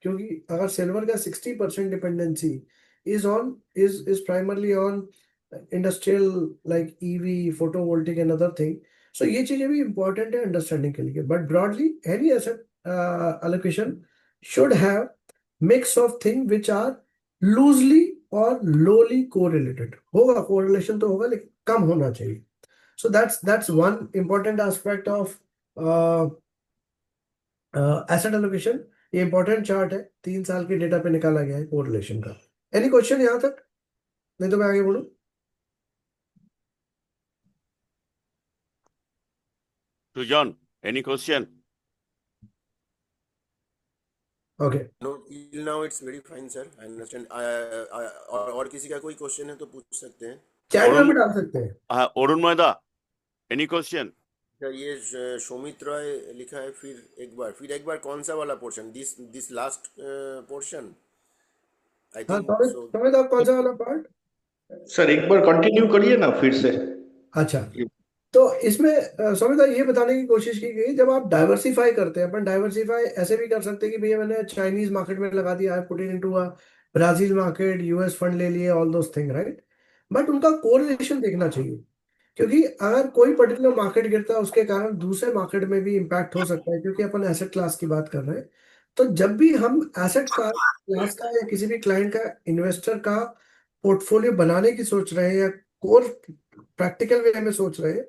क्योंकि अगर सिल्वर का 60% dependency is primarily on industrial like EV, photovoltaic and other thing. So ये चीजें भी इंपॉर्टेंट है अंडरस्टैंडिंग के लिए। But broadly any asset allocation should have mix of thing which are loosely और lowly correlated। होगा correlation तो होगा लेकिन कम होना चाहिए। So that's one important aspect of asset allocation. ये इंपॉर्टेंट चार्ट है, 3 साल के डेटा पे निकाला गया है कोरिलेशन का। एनी क्वेश्चन यहाँ तक? नहीं तो मैं आगे बोलूं। To John, any question? Okay, No, till now it's very fine, sir. I understand. और किसी का कोई क्वेश्चन है तो पूछ सकते हैं। चैट में अरुण भी डाल सकते हैं। अरुण मैदा, any question? सर ये शोमित रॉय लिखा है, फिर एक बार कौन सा वाला पोर्शन? दिस लास्ट पोर्शन आई हाँ, थिंक सो। तुम्हें आप कौन सा वाला पार्ट? सर एक बार कंटिन्यू करिए ना फिर से। अच्छा, तो इसमें समिता ये बताने की कोशिश की गई, जब आप डाइवर्सिफाई करते हैं, अपन डाइवर्सिफाई ऐसे भी कर सकते हैं कि भैया मैंने चाइनीज मार्केट में लगा दिया, I put it into a Brazil market, US fund ले लिए, all those thing, right? But उनका कोरिलेशन देखना चाहिए, क्योंकि अगर कोई पर्टिकुलर मार्केट गिरता है उसके कारण दूसरे मार्केट में भी इम्पैक्ट हो सकता है, क्योंकि अपन एसेट क्लास की बात कर रहे हैं। तो जब भी हम एसेट का क्लास का या किसी भी क्लाइंट का, इन्वेस्टर का पोर्टफोलियो बनाने की सोच रहे हैं या कोर प्रैक्टिकल वे में सोच रहे हैं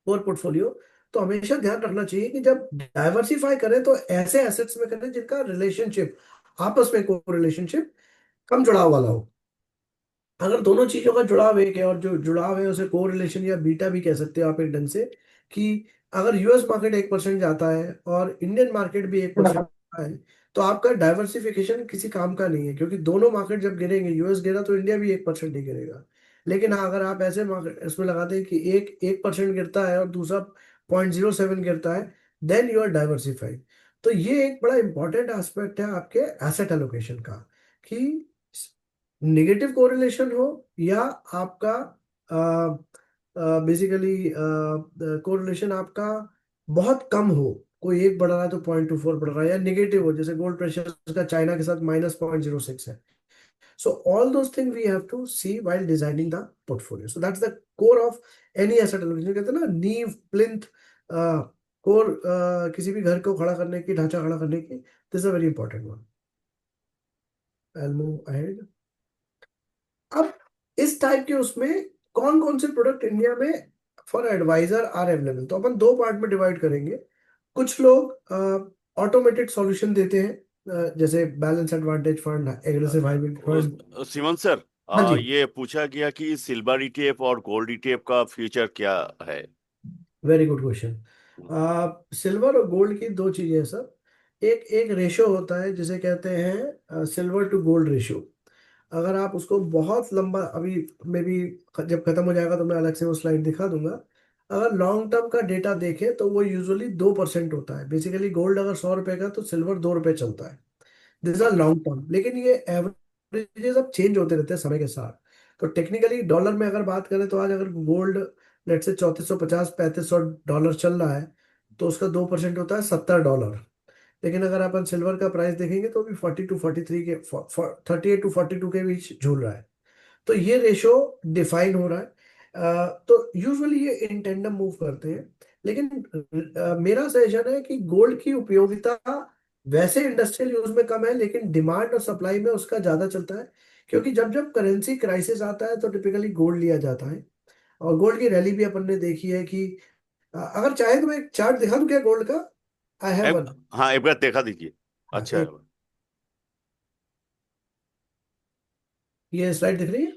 कोर पोर्टफोलियो, तो हमेशा ध्यान रखना चाहिए कि जब डाइवर्सिफाई करें तो ऐसे एसेट्स में करें जिनका रिलेशनशिप, आपस में कोर रिलेशनशिप कम जुड़ाव वाला हो। अगर दोनों चीजों का जुड़ाव एक है, और जो जुड़ाव है उसे को रिलेशन या बीटा भी कह सकते हो आप एक ढंग से, कि अगर यूएस मार्केट 1% जाता है और इंडियन मार्केट भी 1% जाता है, तो आपका डाइवर्सिफिकेशन किसी काम का नहीं है, क्योंकि दोनों मार्केट जब गिरेंगे, यूएस गिरा तो इंडिया भी 1% ही गिरेगा। लेकिन हाँ, अगर आप ऐसे मार्केट इसमें लगाते हैं कि एक 1% गिरता है और दूसरा 0.07 गिरता है, देन यू आर डाइवर्सिफाइड। तो ये एक बड़ा इंपॉर्टेंट एस्पेक्ट है आपके एसेट एलोकेशन का, कि निगेटिव कोरिलेशन हो या आपका बेसिकली कोरिलेशन आपका बहुत कम हो, कोई एक बढ़ रहा है तो 0.24 बढ़ रहा है, या निगेटिव हो जैसे गोल्ड प्रेशर का चाइना के साथ -0.06 है. So all those things we have to see while designing the portfolio. So that's the core of any asset allocation. कहते हैं ना नींव प्लिंथ कोर किसी भी घर को खड़ा करने की, ढांचा खड़ा करने की. This a very important one. I'll move ahead. अब इस टाइप के उसमें कौन कौन से प्रोडक्ट इंडिया में फॉर एडवाइजर आर अवेलेबल, तो अपन दो पार्ट में डिवाइड करेंगे. कुछ लोग ऑटोमेटेड सॉल्यूशन देते हैं, जैसे balance advantage fund, aggressive hybrid fund. Semen sir, हाँ जी. ये पूछा गया कि सिल्वर ईटीएफ और गोल्ड ईटीएफ का फ्यूचर क्या है? Very good question. सिल्वर और गोल्ड की दो चीजें हैं सर. एक एक रेशो होता है जिसे कहते हैं सिल्वर टू गोल्ड रेशो. अगर आप उसको बहुत लंबा, अभी मे बी जब खत्म हो जाएगा तो मैं अलग से वो स्लाइड दिखा दूंगा. अगर लॉन्ग टर्म का डेटा देखें तो वो यूजुअली 2% होता है. बेसिकली गोल्ड अगर 100 रुपए का तो सिल्वर 2 रुपए चलता है. This are long term. लेकिन ये एवरेजेस अब चेंज होते रहते हैं समय के साथ. तो टेक्निकली डॉलर में अगर बात करें तो आज अगर गोल्ड लेट से 3450 $3500 चल रहा है तो उसका 2% होता है $70. लेकिन अगर अपन सिल्वर का प्राइस देखेंगे तो अभी 42 43 के 38 to 42 के बीच झूल रहा है. तो ये रेशो डिफाइन हो रहा है. तो यूजुअली ये इन टेंडम मूव करते हैं. लेकिन मेरा सजेशन है कि गोल्ड की उपयोगिता वैसे इंडस्ट्रियल यूज में कम है, लेकिन डिमांड और सप्लाई में उसका ज्यादा चलता है. क्योंकि जब जब करेंसी क्राइसिस आता है तो टिपिकली गोल्ड लिया जाता है. और गोल्ड की रैली भी अपन ने देखी है कि अगर चाहे तो मैं एक चार्ट दिखा दूं क्या गोल्ड का. I have one. हाँ, एक बार देखा दीजिए. हाँ, अच्छा है. ये स्लाइड दिख रही है.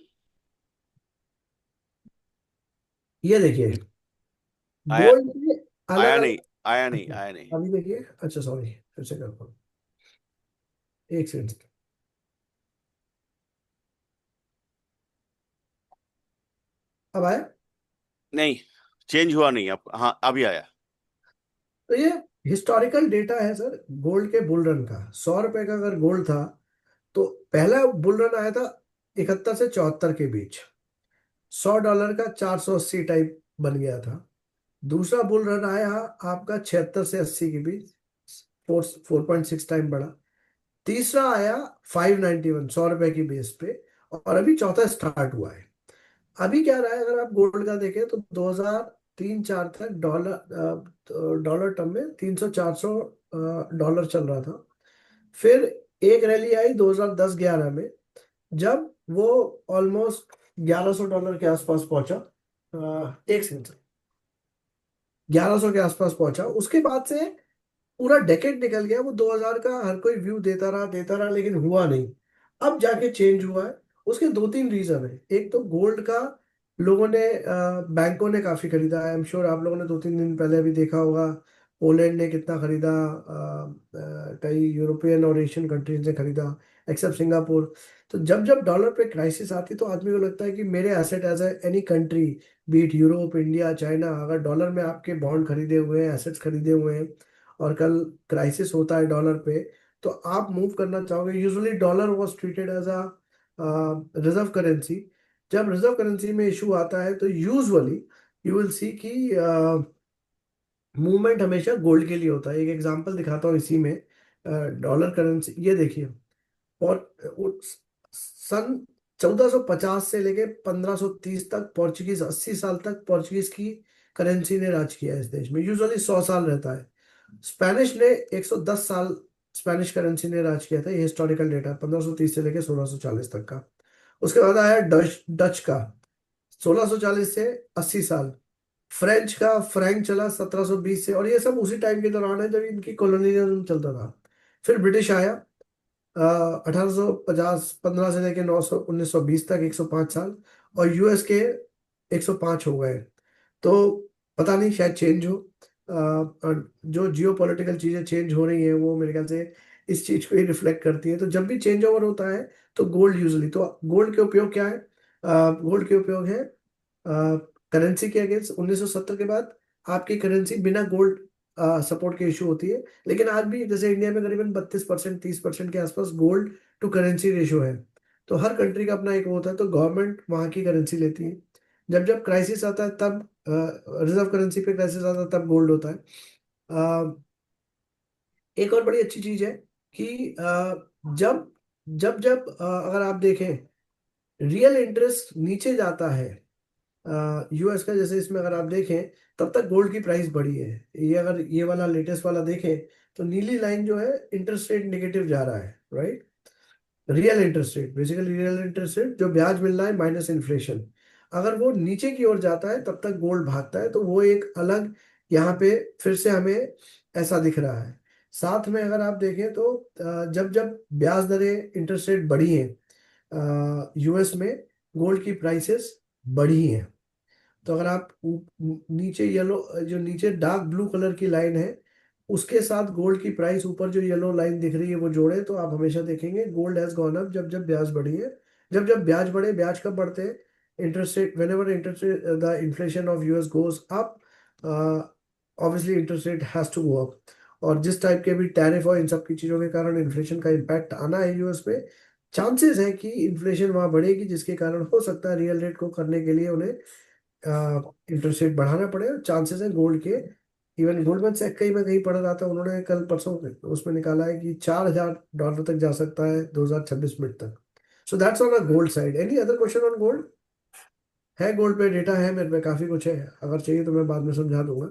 ये देखिए आया गोल्ड के अलग आया अलग. नहीं, आया नहीं, अच्छा, आया नहीं. अभी देखिए. अच्छा सॉरी, फिर से करता हूँ. एक सेकंड. अब आया. नहीं, चेंज हुआ नहीं. अब हाँ, अभी आया. तो ये हिस्टोरिकल डेटा है सर गोल्ड के बुल रन का. 100 रुपए का अगर गोल्ड था तो पहला बुल रन आया था 71 से 74 के बीच. $100 का 480 टाइप बन गया था. दूसरा बुल रन आया आपका 76 से 80 के बीच, 4.6 टाइम बढ़ा. तीसरा आया 591 100 रुपए की बेस पे. और अभी चौथा स्टार्ट हुआ है. अभी क्या रहा है अगर आप गोल्ड का देखें तो 2003-4 तक डॉलर टर्म में 300 400 डॉलर चल रहा था. फिर एक रैली आई 2010-11 में जब वो ऑलमोस्ट $1100 के आसपास पहुंचा. एक सेकंड. 1100 के आसपास पहुंचा. उसके बाद से पूरा डेकेड निकल गया. वो 2000 का हर कोई व्यू देता रहा लेकिन हुआ नहीं. अब जाके चेंज हुआ है. उसके दो तीन रीजन है. एक तो गोल्ड का लोगों ने बैंकों ने काफी खरीदा. आई एम श्योर आप लोगों ने 2 3 दिन पहले अभी देखा होगा पोलैंड ने कितना खरीदा. कई यूरोपियन और एशियन कंट्रीज ने खरीदा एक्सेप्ट सिंगापुर. तो जब जब डॉलर पे क्राइसिस आती तो आदमी को लगता है कि मेरे asset as any country beat Europe India China, अगर डॉलर में आपके बॉन्ड खरीदे हुए हैं, एसेट्स खरीदे हुए हैं और कल क्राइसिस होता है डॉलर पे तो आप मूव करना चाहोगे. Usually dollar was treated as a reserve currency. जब रिजर्व करेंसी में इशू आता है तो यूजुअली यू विल सी कि मूवमेंट हमेशा गोल्ड के लिए होता है. एक एग्जांपल दिखाता हूँ इसी में. डॉलर करेंसी ये देखिए. और सन 1450 से लेके 1530 तक पोर्चुगीज, 80 साल तक पोर्चुगीज की करेंसी ने राज किया है इस देश में. यूजुअली 100 साल रहता है. स्पेनिश ने 110 साल स्पेनिश करेंसी ने राज किया था. ये हिस्टोरिकल डेटा 1530 से लेके 1640 तक का. उसके बाद आया डच डच का 1640 से 80 साल. फ्रेंच का फ्रैंक चला 1720 से. और ये सब उसी टाइम के दौरान है जब इनकी कॉलोनियलिज्म चलता था. फिर ब्रिटिश आया 1850 15 से लेके 1920 तक 105 साल. और यूएस के 105 हो गए. तो पता नहीं शायद चेंज हो. और जो जियो पॉलिटिकल चीजें चेंज हो रही हैं वो मेरे ख्याल से इस चीज को ही रिफ्लेक्ट करती है. तो जब भी चेंज ओवर होता है तो गोल्ड यूजली, तो गोल्ड के उपयोग क्या है. गोल्ड के उपयोग है करेंसी के अगेंस्ट. 1970 के बाद आपकी करेंसी बिना गोल्ड सपोर्ट के इशू होती है. लेकिन आज भी जैसे इंडिया में करीबन 32% 30% के आसपास गोल्ड टू करेंसी रेशो है. तो हर कंट्री का अपना एक वो होता है. तो गवर्नमेंट वहाँ की करेंसी लेती है. जब जब क्राइसिस आता है तब रिजर्व करेंसी पे क्राइसिस आता है तब गोल्ड होता है. एक और बड़ी अच्छी चीज है कि जब जब जब अगर आप देखें रियल इंटरेस्ट नीचे जाता है यूएस का, जैसे इसमें अगर आप देखें तब तक गोल्ड की प्राइस बढ़ी है। ये अगर ये वाला लेटेस्ट वाला देखें तो नीली लाइन जो है इंटरेस्ट रेट नेगेटिव जा रहा है, right. Real interest rate, basically real interest rate जो ब्याज मिल रहा है माइनस इन्फ्लेशन, अगर वो नीचे की ओर जाता है तब तक गोल्ड भागता है। तो वो एक अलग यहाँ पे फिर से हमें ऐसा दिख रहा है। साथ में अगर आप देखें तो जब जब ब्याज दरें इंटरेस्ट रेट बढ़ी हैं यूएस में, गोल्ड की प्राइसेस बढ़ी हैं। तो अगर आप नीचे येलो, जो नीचे डार्क ब्लू कलर की लाइन है उसके साथ गोल्ड की प्राइस ऊपर जो येलो लाइन दिख रही है वो जोड़े, तो आप हमेशा देखेंगे गोल्ड हैज गॉन अप जब जब ब्याज बढ़ी है। जब जब ब्याज बढ़े, ब्याज कब बढ़ते हैं? Interest rate, whenever interest rate, the inflation of US goes up, obviously interest rate has to go up. और जिस टाइप के भी टैरिफ और इन सब की चीजों के कारण इन्फ्लेशन का इम्पैक्ट आना है यूएस में, चांसेस है कि इन्फ्लेशन वहां बढ़ेगी, जिसके कारण हो सकता है रियल रेट को करने के लिए उन्हें इंटरेस्ट रेट बढ़ाना पड़े। चांसेस है गोल्ड के, इवन गोल्डमैन सैक कहीं मैं कहीं पढ़ रहा था, उन्होंने कल परसों उसमें निकाला है कि $4,000 तक जा सकता है 2026 मिड तक। So that's on a gold side. Any other question on gold? है गोल्ड पे डेटा है मेरे पे, काफी कुछ है, अगर चाहिए तो मैं बाद में समझा दूंगा।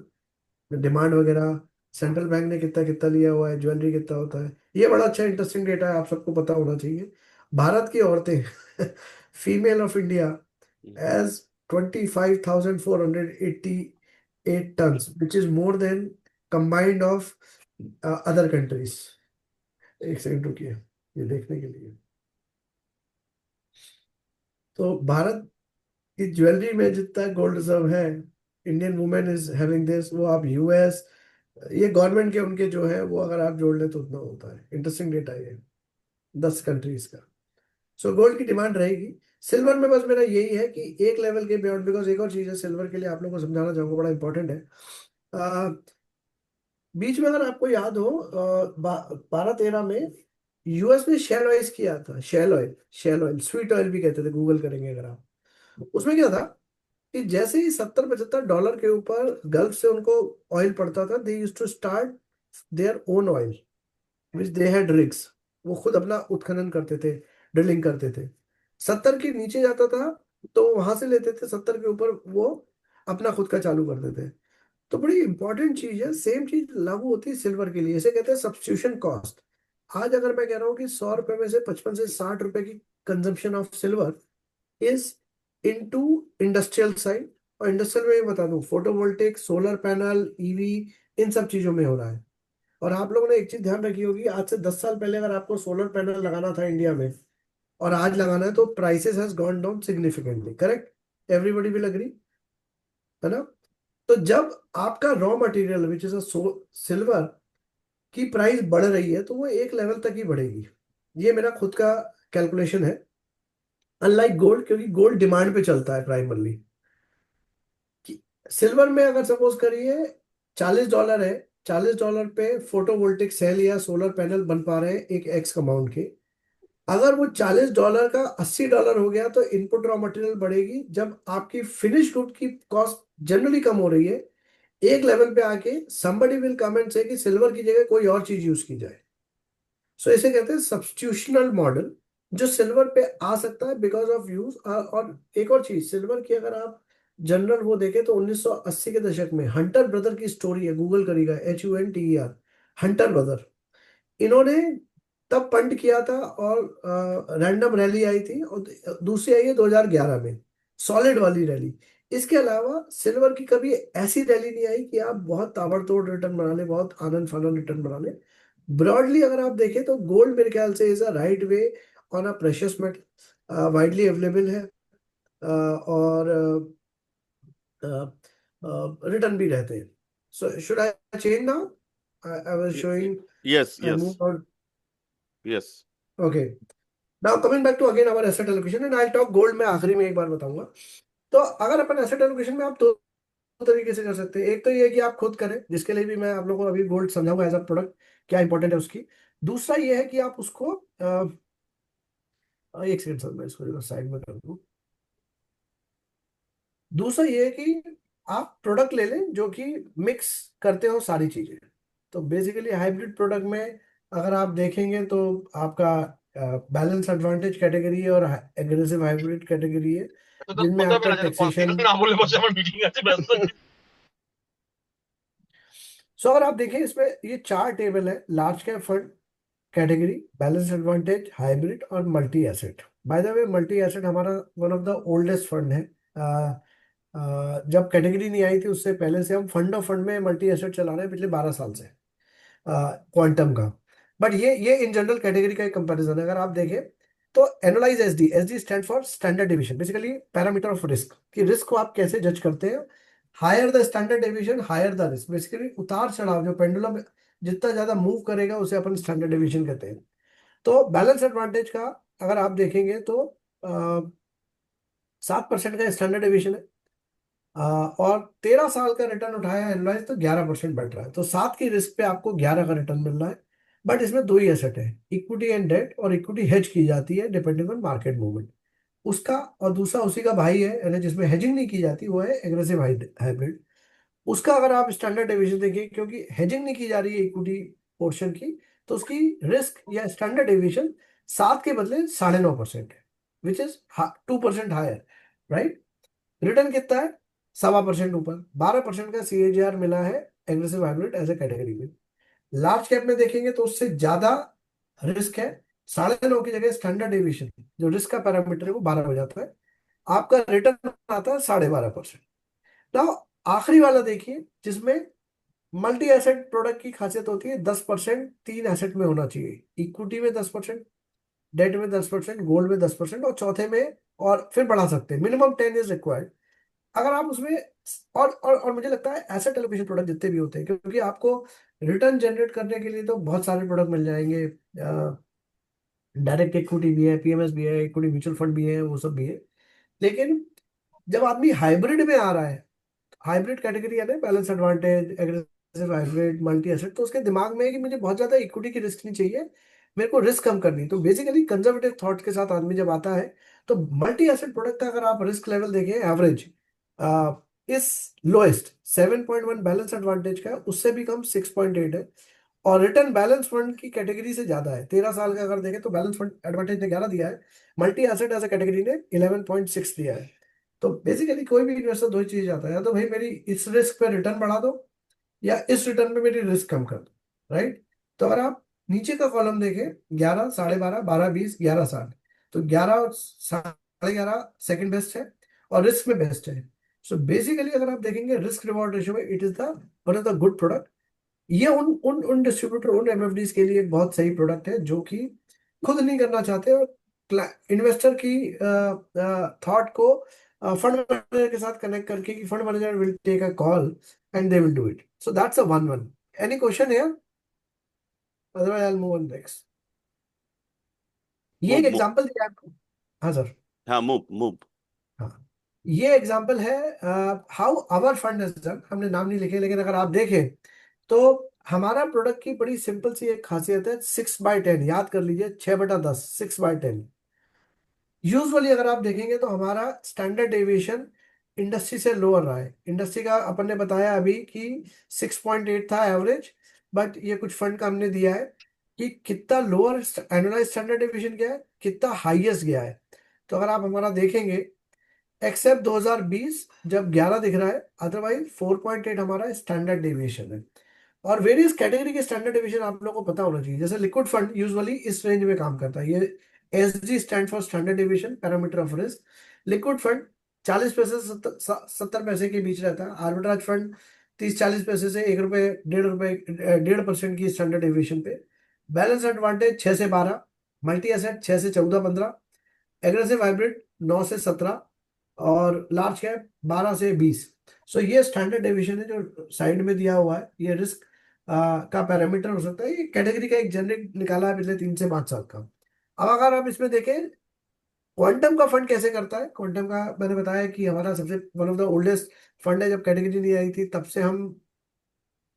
डिमांड वगैरह, सेंट्रल बैंक ने कितना कितना लिया हुआ है, ज्वेलरी कितना होता है, ये बड़ा अच्छा इंटरेस्टिंग डेटा है, आप सबको पता होना चाहिए। भारत की औरतें female of India as 25,488 tons, which is more than combined of other countries। एक सेकंड रुकिए ये देखने के लिए। तो भारत की ज्वेलरी में जितना गोल्ड रिजर्व है, Indian women is having this, वो आप यूएस, ये गवर्नमेंट के उनके जो है वो अगर आप जोड़ ले तो उतना होता है। इंटरेस्टिंग डेटा ये 10 कंट्रीज का। सो गोल्ड की डिमांड रहेगी। सिल्वर में बस मेरा यही है कि एक लेवल के बियॉन्ड, बिकॉज एक और चीज है सिल्वर के लिए आप लोगों को समझाना चाहूंगा, बड़ा इंपॉर्टेंट है। बीच में अगर आपको याद हो 12-13 में यूएस ने शेल ऑयल किया था, shale oil, shale oil sweet oil भी कहते थे, गूगल करेंगे अगर आप। उसमें क्या था कि जैसे ही $70-75 के ऊपर गल्फ से उनको ऑयल पड़ता था, they used to start their own oil which they had rigs. वो खुद अपना उत्खनन करते थे, ड्रिलिंग करते थे। 70 के नीचे जाता था तो वहां से लेते थे, 70 के ऊपर वो अपना खुद का चालू करते थे। तो बड़ी इंपॉर्टेंट चीज है, सेम चीज लागू होती है सिल्वर के लिए, इसे कहते हैं सब्स्टिट्यूशन कॉस्ट। आज अगर मैं कह रहा हूँ कि 100 रुपए में से 55 से 60 रुपए की consumption of silver is into industrial side, और इंडस्ट्रियल में भी बता दूं फोटोवोल्टिक, सोलर पैनल, ईवी, इन सब चीजों में हो रहा है। और आप लोगों ने एक चीज ध्यान रखी होगी, आज से 10 साल पहले अगर आपको सोलर पैनल लगाना था इंडिया में और आज लगाना है, तो prices has gone down significantly, correct? Everybody will agree, है ना? तो जब आपका raw material which is a silver की प्राइस बढ़ रही है तो वो एक लेवल तक ही बढ़ेगी। ये मेरा खुद का कैलकुलेशन है, अनलाइक गोल्ड, क्योंकि गोल्ड डिमांड पे चलता है प्राइमरली। सिल्वर में अगर सपोज करिए $40 है, $40 पे फोटोवोल्टिक सेल या सोलर पैनल बन पा रहे हैं एक एक्स अमाउंट के। अगर वो $40 का $80 हो गया तो इनपुट रॉ मटेरियल बढ़ेगी। जब आपकी फिनिश गुड की कॉस्ट जनरली कम हो रही है, एक लेवल पे आके somebody will come and say कि सिल्वर की जगह कोई और चीज यूज की जाए। सो इसे कहते हैं सब्स्टिट्यूशनल मॉडल, जो सिल्वर पे आ सकता है बिकॉज ऑफ यूज। और एक और चीज, सिल्वर की अगर आप जनरल वो देखें तो 1980 के दशक में हंटर ब्रदर की स्टोरी है, गूगल करिएगा, HUNTER, हंटर ब्रदर। इन्होंने तब पंट किया था और रैंडम रैली आई थी, और दूसरी आई है 2011 में, सॉलिड वाली रैली। इसके अलावा सिल्वर की कभी ऐसी रैली नहीं आई कि आप बहुत ताबड़तोड़ रिटर्न बना ले, बहुत आनंद फानंद रिटर्न बना ले। ब्रॉडली अगर आप देखें तो गोल्ड मेरे ख्याल से is a right way on a precious metal, widely available है, और रिटर्न भी रहते हैं। So should I change now? I was showing, Yes, I yes, move on. yes. Okay, now coming back to again our asset allocation and I talk gold में आखिरी में एक बार बताऊंगा। तो अगर अपन एसेट एलोकेशन में आप दो तरीके से कर सकते हैं। एक तो ये है कि आप खुद करें, जिसके लिए भी मैं आप लोगों को अभी गोल्ड समझाऊंगा एज अ प्रोडक्ट क्या इंपॉर्टेंट है उसकी। दूसरा ये है कि आप उसको एक सेकंड सर, मैं इसको साइड में कर दूं। दूसरा ये है कि आप प्रोडक्ट ले लें जो कि मिक्स करते हो सारी चीजें। तो बेसिकली हाइब्रिड प्रोडक्ट में अगर आप देखेंगे तो आपका बैलेंस एडवांटेज कैटेगरी है और एग्रेसिव हाइब्रिड कैटेगरी है, जिनमें आपका टैक्सेशन। सो अगर आप देखें इसमें ये 4 टेबल है: large cap fund category, balance advantage, hybrid और multi asset. By the way multi asset हमारा one of the oldest fund है। जब कैटेगरी नहीं आई थी उससे पहले से हम फंड ऑफ फंड में मल्टी एसेट चला रहे हैं पिछले 12 साल से, क्वांटम का। बट ये इन जनरल कैटेगरी का एक कंपैरिजन है। अगर आप देखें तो analyse SD, SD stand for standard deviation, basically parameter of risk, कि रिस्क को आप कैसे जज करते हैं। Higher the standard deviation higher the risk, basically उतार चढ़ाव जो पेंडुलम जितना ज्यादा मूव करेगा उसे अपन स्टैंडर्ड डेविएशन कहते हैं। तो बैलेंस एडवांटेज का अगर आप देखेंगे तो 7% का स्टैंडर्ड डेविएशन है, और 13 साल का रिटर्न उठाया एनालाइज तो 11% बढ़ रहा है। तो 7 की रिस्क पे आपको 11 का रिटर्न मिल रहा है। बट इसमें 2 ही एसेट है, इक्विटी एंड डेट, और इक्विटी हेज की जाती है डिपेंडिंग ऑन मार्केट मूवमेंट उसका, और दूसरा उसी का भाई है यानी जिसमें हेजिंग नहीं की जाती वो है एग्रेसिव हाइब्रिड। उसका अगर आप स्टैंडर्ड डेविएशन देखिए, क्योंकि हेजिंग नहीं की जा रही है इक्विटी पोर्शन की, तो उसकी रिस्क या स्टैंडर्ड डेविएशन 7 के बदले 9.5% है, which is 2% higher, right. Return कितना है? 1.25% ऊपर, 12% का CAGR मिला है aggressive hybrid as a category में। लार्ज कैप में देखेंगे तो उससे ज्यादा रिस्क है, 9.5 की जगह स्टैंडर्ड डेविएशन जो रिस्क का पैरामीटर है वो 12 हो जाता है, आपका रिटर्न आता है 12.5%। तो आखिरी वाला देखिए जिसमें मल्टी एसेट प्रोडक्ट की खासियत होती है 10% 3 एसेट में होना चाहिए, इक्विटी में 10%, डेट में 10%, गोल्ड में 10%, और चौथे में, और फिर बढ़ा सकते हैं, मिनिमम 10 इज रिक्वायर्ड। अगर आप उसमें, और मुझे लगता है एसेट एलोकेशन प्रोडक्ट जितने भी होते हैं, क्योंकि आपको रिटर्न जनरेट करने के लिए तो बहुत सारे प्रोडक्ट मिल जाएंगे, डायरेक्ट इक्विटी भी है, PMS भी है, इक्विटी म्यूचुअल फंड भी है, वो सब भी है। लेकिन जब आदमी हाइब्रिड में आ रहा है, हाइब्रिड कैटेगरी है ना, balance advantage, aggressive hybrid, multi asset, तो उसके दिमाग में है कि मुझे बहुत ज्यादा इक्विटी की रिस्क नहीं चाहिए, मेरे को रिस्क कम करनी। तो बेसिकली कंजर्वेटिव थॉट के साथ आदमी जब आता है तो मल्टी एसेट प्रोडक्ट का अगर आप रिस्क लेवल देखें एवरेज इस लोएस्ट 7.1 बैलेंस एडवांटेज का, उससे भी कम 6.8 है, और रिटर्न बैलेंस फंड की कैटेगरी से ज्यादा है। 13 साल का अगर देखें तो बैलेंस फंड एडवांटेज ने 11 दिया है, multi asset as a category ने 11.6 दिया है। तो बेसिकली कोई भी इन्वेस्टर दो ही चीज आता है, या तो भाई मेरी इस रिस्क पे रिटर्न बढ़ा दो, या इस रिटर्न पे मेरी रिस्क कम कर दो, राइट। तो अगर आप नीचे का कॉलम देखें 11, 12.5, 12, 20, 11, 60, तो 11 और 11.5 सेकंड बेस्ट है और रिस्क में बेस्ट है। सो बेसिकली अगर आप देखेंगे रिस्क रिवॉर्ड रेशियो में it is the one of the good product. ये उन उन उन डिस्ट्रीब्यूटर, उन MFDs के लिए एक बहुत सही प्रोडक्ट है जो कि खुद नहीं करना चाहते और इन्वेस्टर की थॉट को फंड मैनेजर के साथ कनेक्ट करके कि fund manager will take a call and they will do it. So that's a 1-1। Any question here? Otherwise I will move on next. ये एक Move, move. एग्जांपल दिया आपको। हाँ सर। हाँ, move, move. हाँ, ये एग्जांपल है how our fund is done. हमने नाम नहीं लिखे, लेकिन अगर आप देखें तो हमारा प्रोडक्ट की बड़ी सिंपल सी एक खासियत है, 6/10, याद कर लीजिए, 6/10, 6/10। यूजुअली अगर आप देखेंगे तो हमारा स्टैंडर्ड डेविएशन इंडस्ट्री से लोअर रहा है। इंडस्ट्री का अपन ने बताया अभी कि 6.8 था एवरेज, बट ये कुछ फंड का हमने दिया है कि कितना लोअर एनुअलाइज स्टैंडर्ड डेविएशन गया है, कितना हाईएस्ट गया है। तो अगर आप हमारा देखेंगे, एक्सेप्ट 2020 जब 11 दिख रहा है, अदरवाइज 4.8 हमारा स्टैंडर्ड डेविएशन है। और वेरियस कैटेगरी के स्टैंडर्ड डेविएशन आप लोगों को पता होना चाहिए। जैसे लिक्विड फंड यूजुअली इस रेंज में काम करता है, ये SG stand for standard deviation, parameter of risk. Liquid fund 40 पैसे से 70 पैसे के बीच रहता है। आर्बिट्राज फंड 30-40 पैसे से 1 रुपए, 1.5 रुपए, 1.5% की स्टैंडर्ड डेविएशन पे। बैलेंस एडवांटेज 6 से 12, मल्टी एसेट 6 से 14, 15, एग्रेसिव हाइब्रिड 9 से 17, और लार्ज कैप 12 से 20। सो ये स्टैंडर्ड डेविएशन है जो साइड में दिया हुआ है। ये रिस्क का पैरामीटर हो सकता है, ये कैटेगरी का एक जनरिक निकाला है पिछले 3 से 5 साल का। अब अगर आप इसमें देखें क्वांटम का फंड कैसे करता है, क्वांटम का मैंने बताया कि हमारा सबसे one of the oldest fund है। जब कैटेगरी नहीं आई थी तब से हम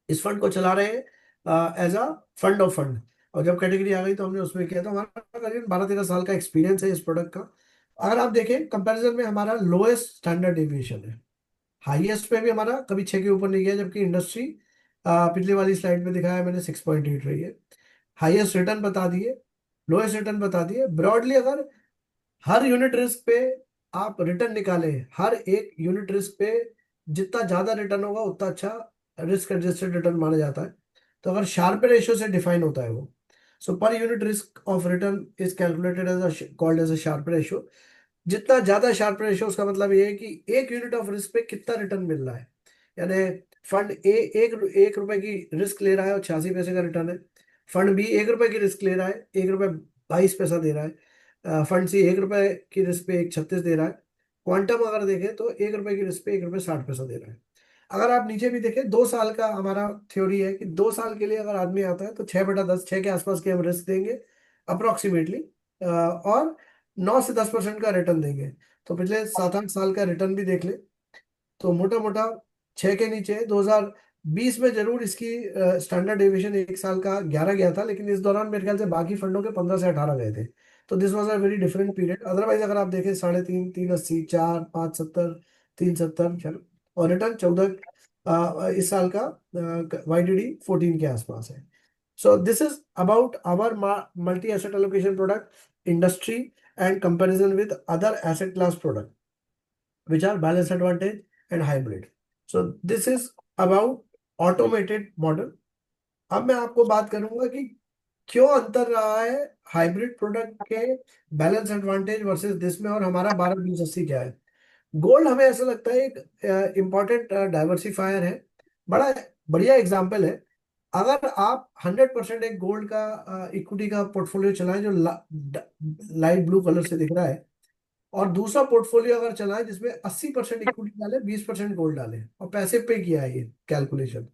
इस फंड को चला रहे हैं as a fund of fund, और जब कैटेगरी आ गई तो हमने उसमें किया। तो हमारा करीबन 12-13 साल का एक्सपीरियंस है इस प्रोडक्ट का। अगर आप देखें कंपैरिजन में हमारा लोएस्ट स्टैंडर्ड डेविएशन है, हाईएस्ट पे भी हमारा कभी 6 के ऊपर नहीं गया, जबकि इंडस्ट्री पिछली वाली स्लाइड में दिखाया मैंने 6.8 रही है। हाईएस्ट रिटर्न बता दिए, लोएस्ट रिटर्न बता दिए। ब्रॉडली अगर हर यूनिट रिस्क पे आप रिटर्न निकाले, हर एक यूनिट रिस्क पे जितना ज्यादा रिटर्न होगा उतना अच्छा रिस्क एडजस्टेड रिटर्न माना जाता है। तो अगर शार्प रेशियो से डिफाइन होता है वो, so per unit risk of return is calculated as called as a Sharpe ratio. जितना ज्यादा शार्प रेशियो उसका मतलब ये है कि एक यूनिट ऑफ रिस्क पे कितना रिटर्न मिल रहा है। यानी फंड ए एक रुपए की रिस्क ले रहा है और 86 पैसे का रिटर्न है। फंड बी 1 रुपए की रिस्क ले रहा है, 1 रुपए 22 पैसा दे रहा है। फंड सी 1 रुपए की रिस्क पे 1.36 दे रहा है। क्वांटम अगर देखें तो 1 रुपए की रिस्क पे 1 रुपए 60 पैसा दे रहा है। अगर आप नीचे भी देखें, 2 साल का हमारा थ्योरी है कि 2 साल के लिए अगर आदमी आता है तो 6/10, 6 के आसपास के हम रिस्क देंगे अप्रोक्सीमेटली, और 9 से 10% का रिटर्न देंगे। तो पिछले 7-8 साल का रिटर्न भी देख ले तो मोटा मोटा 6 के नीचे 2020 में जरूर इसकी स्टैंडर्ड डेविएशन 1 साल का 11 गया था, लेकिन इस दौरान मेरे ख्याल से बाकी फंडों के 15 से 18 गए थे। तो this was a very different period. Otherwise अगर आप देखें 3.5, 3.80, 4, 5.70, 3.70, चलो, और रिटर्न 14 इस साल का YTD 14 के आसपास है। So this is about our multi-asset allocation product industry and comparison with other asset class product, which are balance advantage and hybrid. So this is about automated model. अब मैं आपको बात करूंगा कि क्यों अंतर रहा है हाइब्रिड प्रोडक्ट के बैलेंस एडवांटेज वर्सेस दिस में, और हमारा 12-20-80 क्या है। गोल्ड हमें ऐसा लगता है एक इंपॉर्टेंट डाइवर्सिफायर है, बड़ा बढ़िया एग्जाम्पल है। अगर आप 100% एक गोल्ड का इक्विटी का पोर्टफोलियो चलाएं जो लाइट ब्लू कलर से दिख रहा है, और दूसरा पोर्टफोलियो अगर चलाएं जिसमें 80% इक्विटी डाले, 20% गोल्ड डाले, और पैसे पे किया है ये कैलकुलेशन,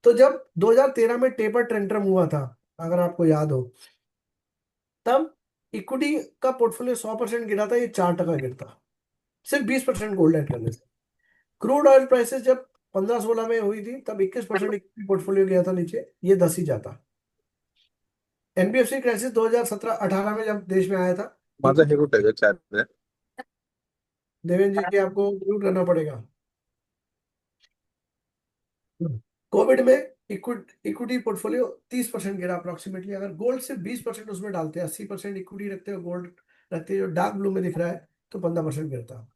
तो जब 2013 में टेपर टेंट्रम हुआ था, अगर आपको याद हो, तब इक्विटी का पोर्टफोलियो 100% गिरा था, ये 4% गिरता सिर्फ 20% गोल्ड ऐड करने से। क्रूड ऑयल प्राइसेस जब 15-16 में हुई थी तब 21% इक्विटी पोर्टफोलियो गया था नीचे, ये 10 ही जाता। एनबीएफसी क्राइसिस 2017-18 में जब देश में आया था, माझा हे कुठे आहे चॅट आहे? देवेंद्र जी की आपको म्यूट करना पड़ेगा। कोविड में इक्विटी पोर्टफोलियो 30% गिरा अप्रोक्सीमेटली। अगर गोल्ड सिर्फ 20% उसमें डालते हैं, 80% इक्विटी रखते हो, गोल्ड रखते हैं जो डार्क ब्लू में दिख रहा है, तो 15% गिरता।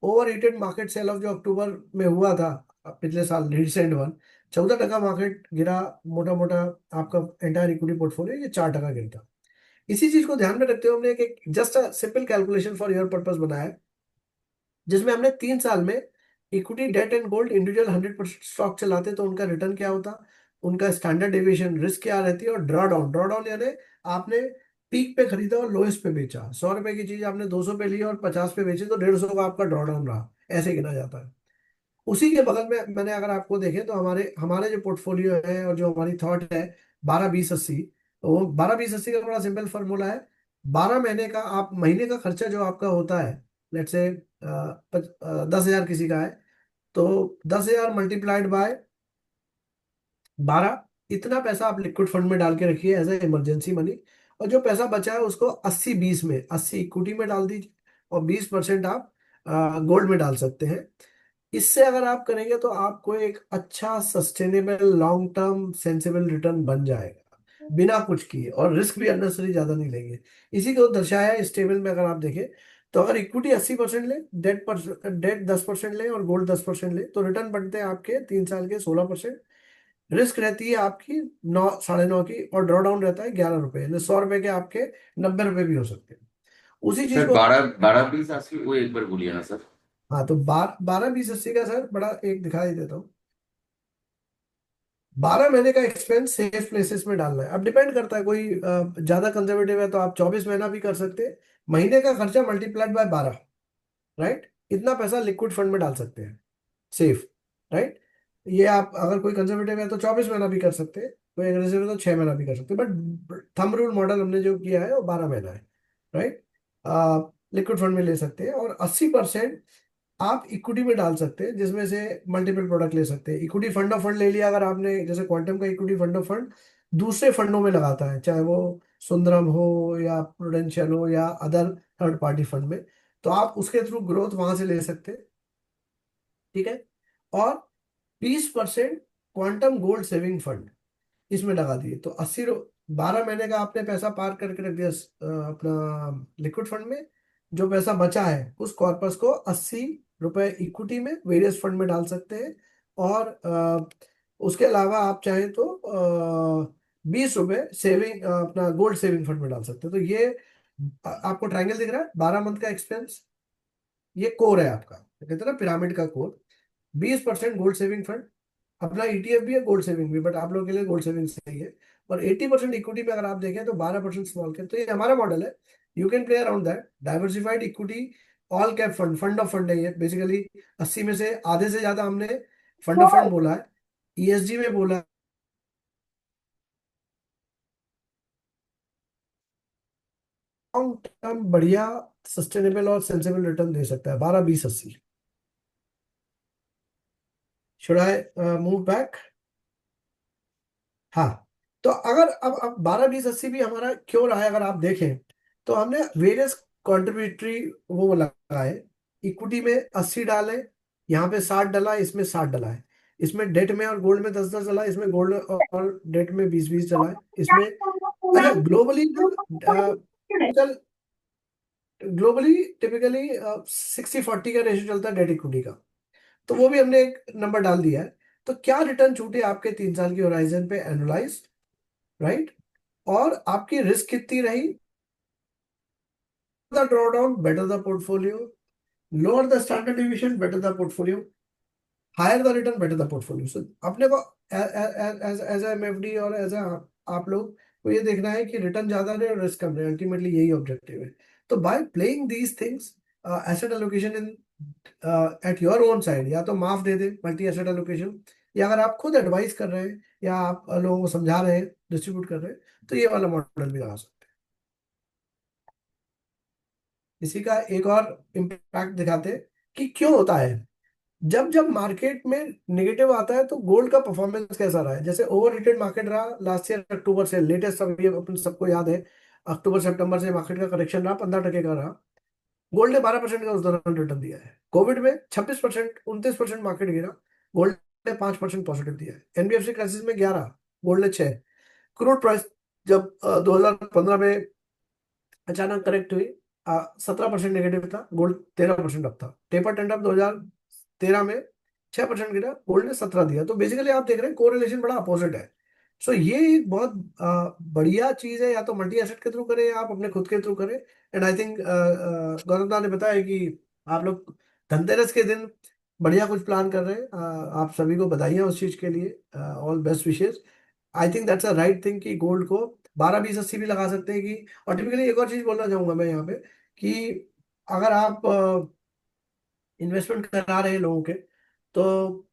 Over heated market sell off जो अक्टूबर में हुआ था पिछले साल, रिसेंट वन, 14% मार्केट गिरा मोटा मोटा आपका एंटायर इक्विटी पोर्टफोलियो, ये 4% गिरता। इसी चीज को ध्यान में रखते हुए हमने एक just a simple calculation for your purpose बनाया है, जिसमें हमने 3 साल में equity, debt and gold individual 100% stock चलाते तो उनका रिटर्न क्या होता, उनका स्टैंडर्ड डेविएशन, रिस्क क्या रहती है, और ड्रॉ डाउन यानी आपने पीक पे खरीदा और लोएस्ट पे बेचा। 100 रुपए की चीज आपने 200 पे ली और 50 पे बेची तो 150 का आपका ड्रॉ डाउन रहा, ऐसे गिना जाता है। उसी के बगल में मैंने, अगर आपको देखें तो हमारे हमारे जो पोर्टफोलियो है और जो हमारी थॉट है 12-20-80, तो वो 12-20-80 का बड़ा सिंपल फॉर्मूला है। 12 महीने का आप, महीने का खर्चा जो आपका होता है, लेट से 10,000 किसी का है, तो 10,000 मल्टीप्लाइड बाय 12, इतना पैसा आप लिक्विड फंड में डाल के रखिए एज ए इमरजेंसी मनी। और जो पैसा बचा है उसको 80-20 में, 80 इक्विटी में डाल दीजिए और 20% आप गोल्ड में डाल सकते हैं। इससे अगर आप करेंगे तो आपको एक अच्छा sustainable long term sensible return बन जाएगा बिना कुछ किए, और रिस्क भी अननेसेसरी ज्यादा नहीं लेंगे। इसी को दर्शाया है इस टेबल में। अगर आप देखें तो अगर इक्विटी 80% ले, डेट 10% ले और गोल्ड 10% ले, तो रिटर्न बनते हैं आपके 3 साल के 16%। रिस्क रहती है आपकी 9, 9.5 की, और ड्रॉ डाउन रहता है 11 रुपए, यानी 100 रुपए के आपके 90 रुपए भी हो सकते हैं। उसी चीज सर को, 12-12-20-80 वो एक बार बोलिए ना सर। हाँ, तो 12-20-80 का सर बड़ा एक दिखाई देता हूँ। 12 महीने का एक्सपेंस सेफ प्लेसेस में डालना है। अब डिपेंड करता है, कोई ज्यादा कंजर्वेटिव है तो आप 24 महीना भी कर सकते हैं। महीने का खर्चा मल्टीप्लाइड बाय 12, राइट, इतना पैसा लिक्विड फंड में डाल सकते हैं सेफ, राइट। ये आप अगर कोई कंजर्वेटिव है तो 24 महीना भी कर सकते हैं, कोई एग्रेसिव है तो 6 महीना भी कर सकते हैं, बट थंब रूल मॉडल हमने जो किया है वो 12 महीना है, राइट। लिक्विड फंड में ले सकते हैं, और 80% आप इक्विटी में डाल सकते हैं, जिसमें से मल्टीपल प्रोडक्ट ले सकते हैं। इक्विटी फंड ऑफ फंड ले लिया अगर आपने, जैसे क्वांटम का इक्विटी फंड ऑफ फंड दूसरे फंडों में लगाता है, चाहे वो सुंदरम हो या प्रूडेंशियल हो या अदर थर्ड पार्टी फंड में, तो आप उसके थ्रू ग्रोथ वहां से ले सकते हैं, ठीक है। और 20% क्वांटम गोल्ड सेविंग फंड इसमें लगा दिए। तो 12 महीने का आपने पैसा पार करके रख दिया अपना लिक्विड फंड में। जो पैसा बचा है उस कॉर्पस को 80 रुपए इक्विटी में वेरियस फंड में डाल सकते हैं। और उसके अलावा आप चाहें तो 20 रुपए सेविंग अपना गोल्ड सेविंग फंड में डाल सकते हैं। तो ये आपको ट्रायंगल दिख रहा है, 12 मंथ का एक्सपेंस, ये कोर है आपका, कहते हैं ना पिरामिड का कोर। 20% गोल्ड सेविंग फंड, अपना ईटीएफ भी है, गोल्ड सेविंग भी, बट आप लोगों के लिए गोल्ड सेविंग सही है। और 80% इक्विटी में अगर आप देखें तो 12% स्मॉल कैप। तो ये हमारा मॉडल है, you can play around that. Diversified equity all cap fund, fund of fund है ये बेसिकली। 80 में से आधे से ज्यादा हमने फंड ऑफ फंड बोला है, ईएसजी में बोला है। लॉन्ग टर्म बढ़िया सस्टेनेबल और सेंसेबल रिटर्न दे सकता है, 12, 20, 80। Should I move back? हाँ, तो अगर अब 12, 20, 80 भी हमारा क्यों रहा है अगर आप देखें तो हमने वेरियस कंट्रीब्यूटरी वो लगाए। इक्विटी में 80 डाले, यहाँ पे 60 डला, इसमें 60 डला है। इसमें डेट में और गोल्ड में 10, 10 डला है, इसमें गोल्ड और डेट में 20, 20 डला है इसमें। अच्छा, ग्लोबली चल ग्लोबली टिपिकली 60-40 का रेशियो चलता है डेट इक्विटी का। तो वो भी हमने एक नंबर डाल दिया है। तो क्या रिटर्न छूटे आपके 3 साल की होराइजन पे एनुलाइज, राइट? और आपकी रिस्क कितनी रही? The drawdown better the portfolio, lower the standard deviation better the portfolio, higher the return better the portfolio. So अपने को एज एमएफडी और एज आप लोग को ये देखना है कि रिटर्न ज्यादा रहे और रिस्क कम रहे, अल्टीमेटली यही ऑब्जेक्टिव है। तो by playing these things, asset allocation in at your own side, या तो माफ दे दे मल्टी एसेट एलोकेशन, या अगर आप खुद एडवाइस कर रहे हैं या आप लोगों को समझा रहे हैं, डिस्ट्रीब्यूट कर रहे हैं, तो ये वाला मॉडल भी लगा सकते हैं। इसी का एक और इम्पैक्ट दिखाते हैं कि क्यों होता है जब जब मार्केट में नेगेटिव आता है तो गोल्ड का परफॉर्मेंस कैसा रहा है। जैसे ओवर हीटेड मार्केट रहा लास्ट ईयर अक्टूबर से, लेटेस्ट सब ये अपन सबको याद है, अक्टूबर सितंबर से मार्केट का करेक्शन रहा 15% का रहा। गोल्ड ने 12% का उस दौरान रिटर्न दिया है। कोविड में 26%, 29% मार्केट गिरा, गोल्ड ने 5% पॉजिटिव दिया है। एनबीएफसी क्राइसिस में 11, गोल्ड ने 6। क्रूड प्राइस जब 2015 में अचानक करेक्ट हुई, 17% नेगेटिव था, गोल्ड 13% अप था। टेपर टेंडम 2013 में 6% गिरा, गोल्ड ने 17 दिया। तो बेसिकली आप देख रहे हैं कोरिलेशन बड़ा अपोजिट है। सो ये एक बहुत बढ़िया चीज है, या तो मल्टी एसेट के थ्रू करें या आप अपने खुद के थ्रू करें। एंड आई थिंक गौरव दा ने बताया कि आप लोग धनतेरस के दिन बढ़िया कुछ प्लान कर रहे हैं। आप सभी को बधाइयाँ उस चीज के लिए, all best Vishesh. I think that's a right thing कि गोल्ड को 12, 20, 80 भी लगा सकते हैं कि। और टिपिकली एक और चीज बोलना चाहूंगा मैं यहाँ पे कि अगर आप इन्वेस्टमेंट करा रहे हैं लोगों के, तो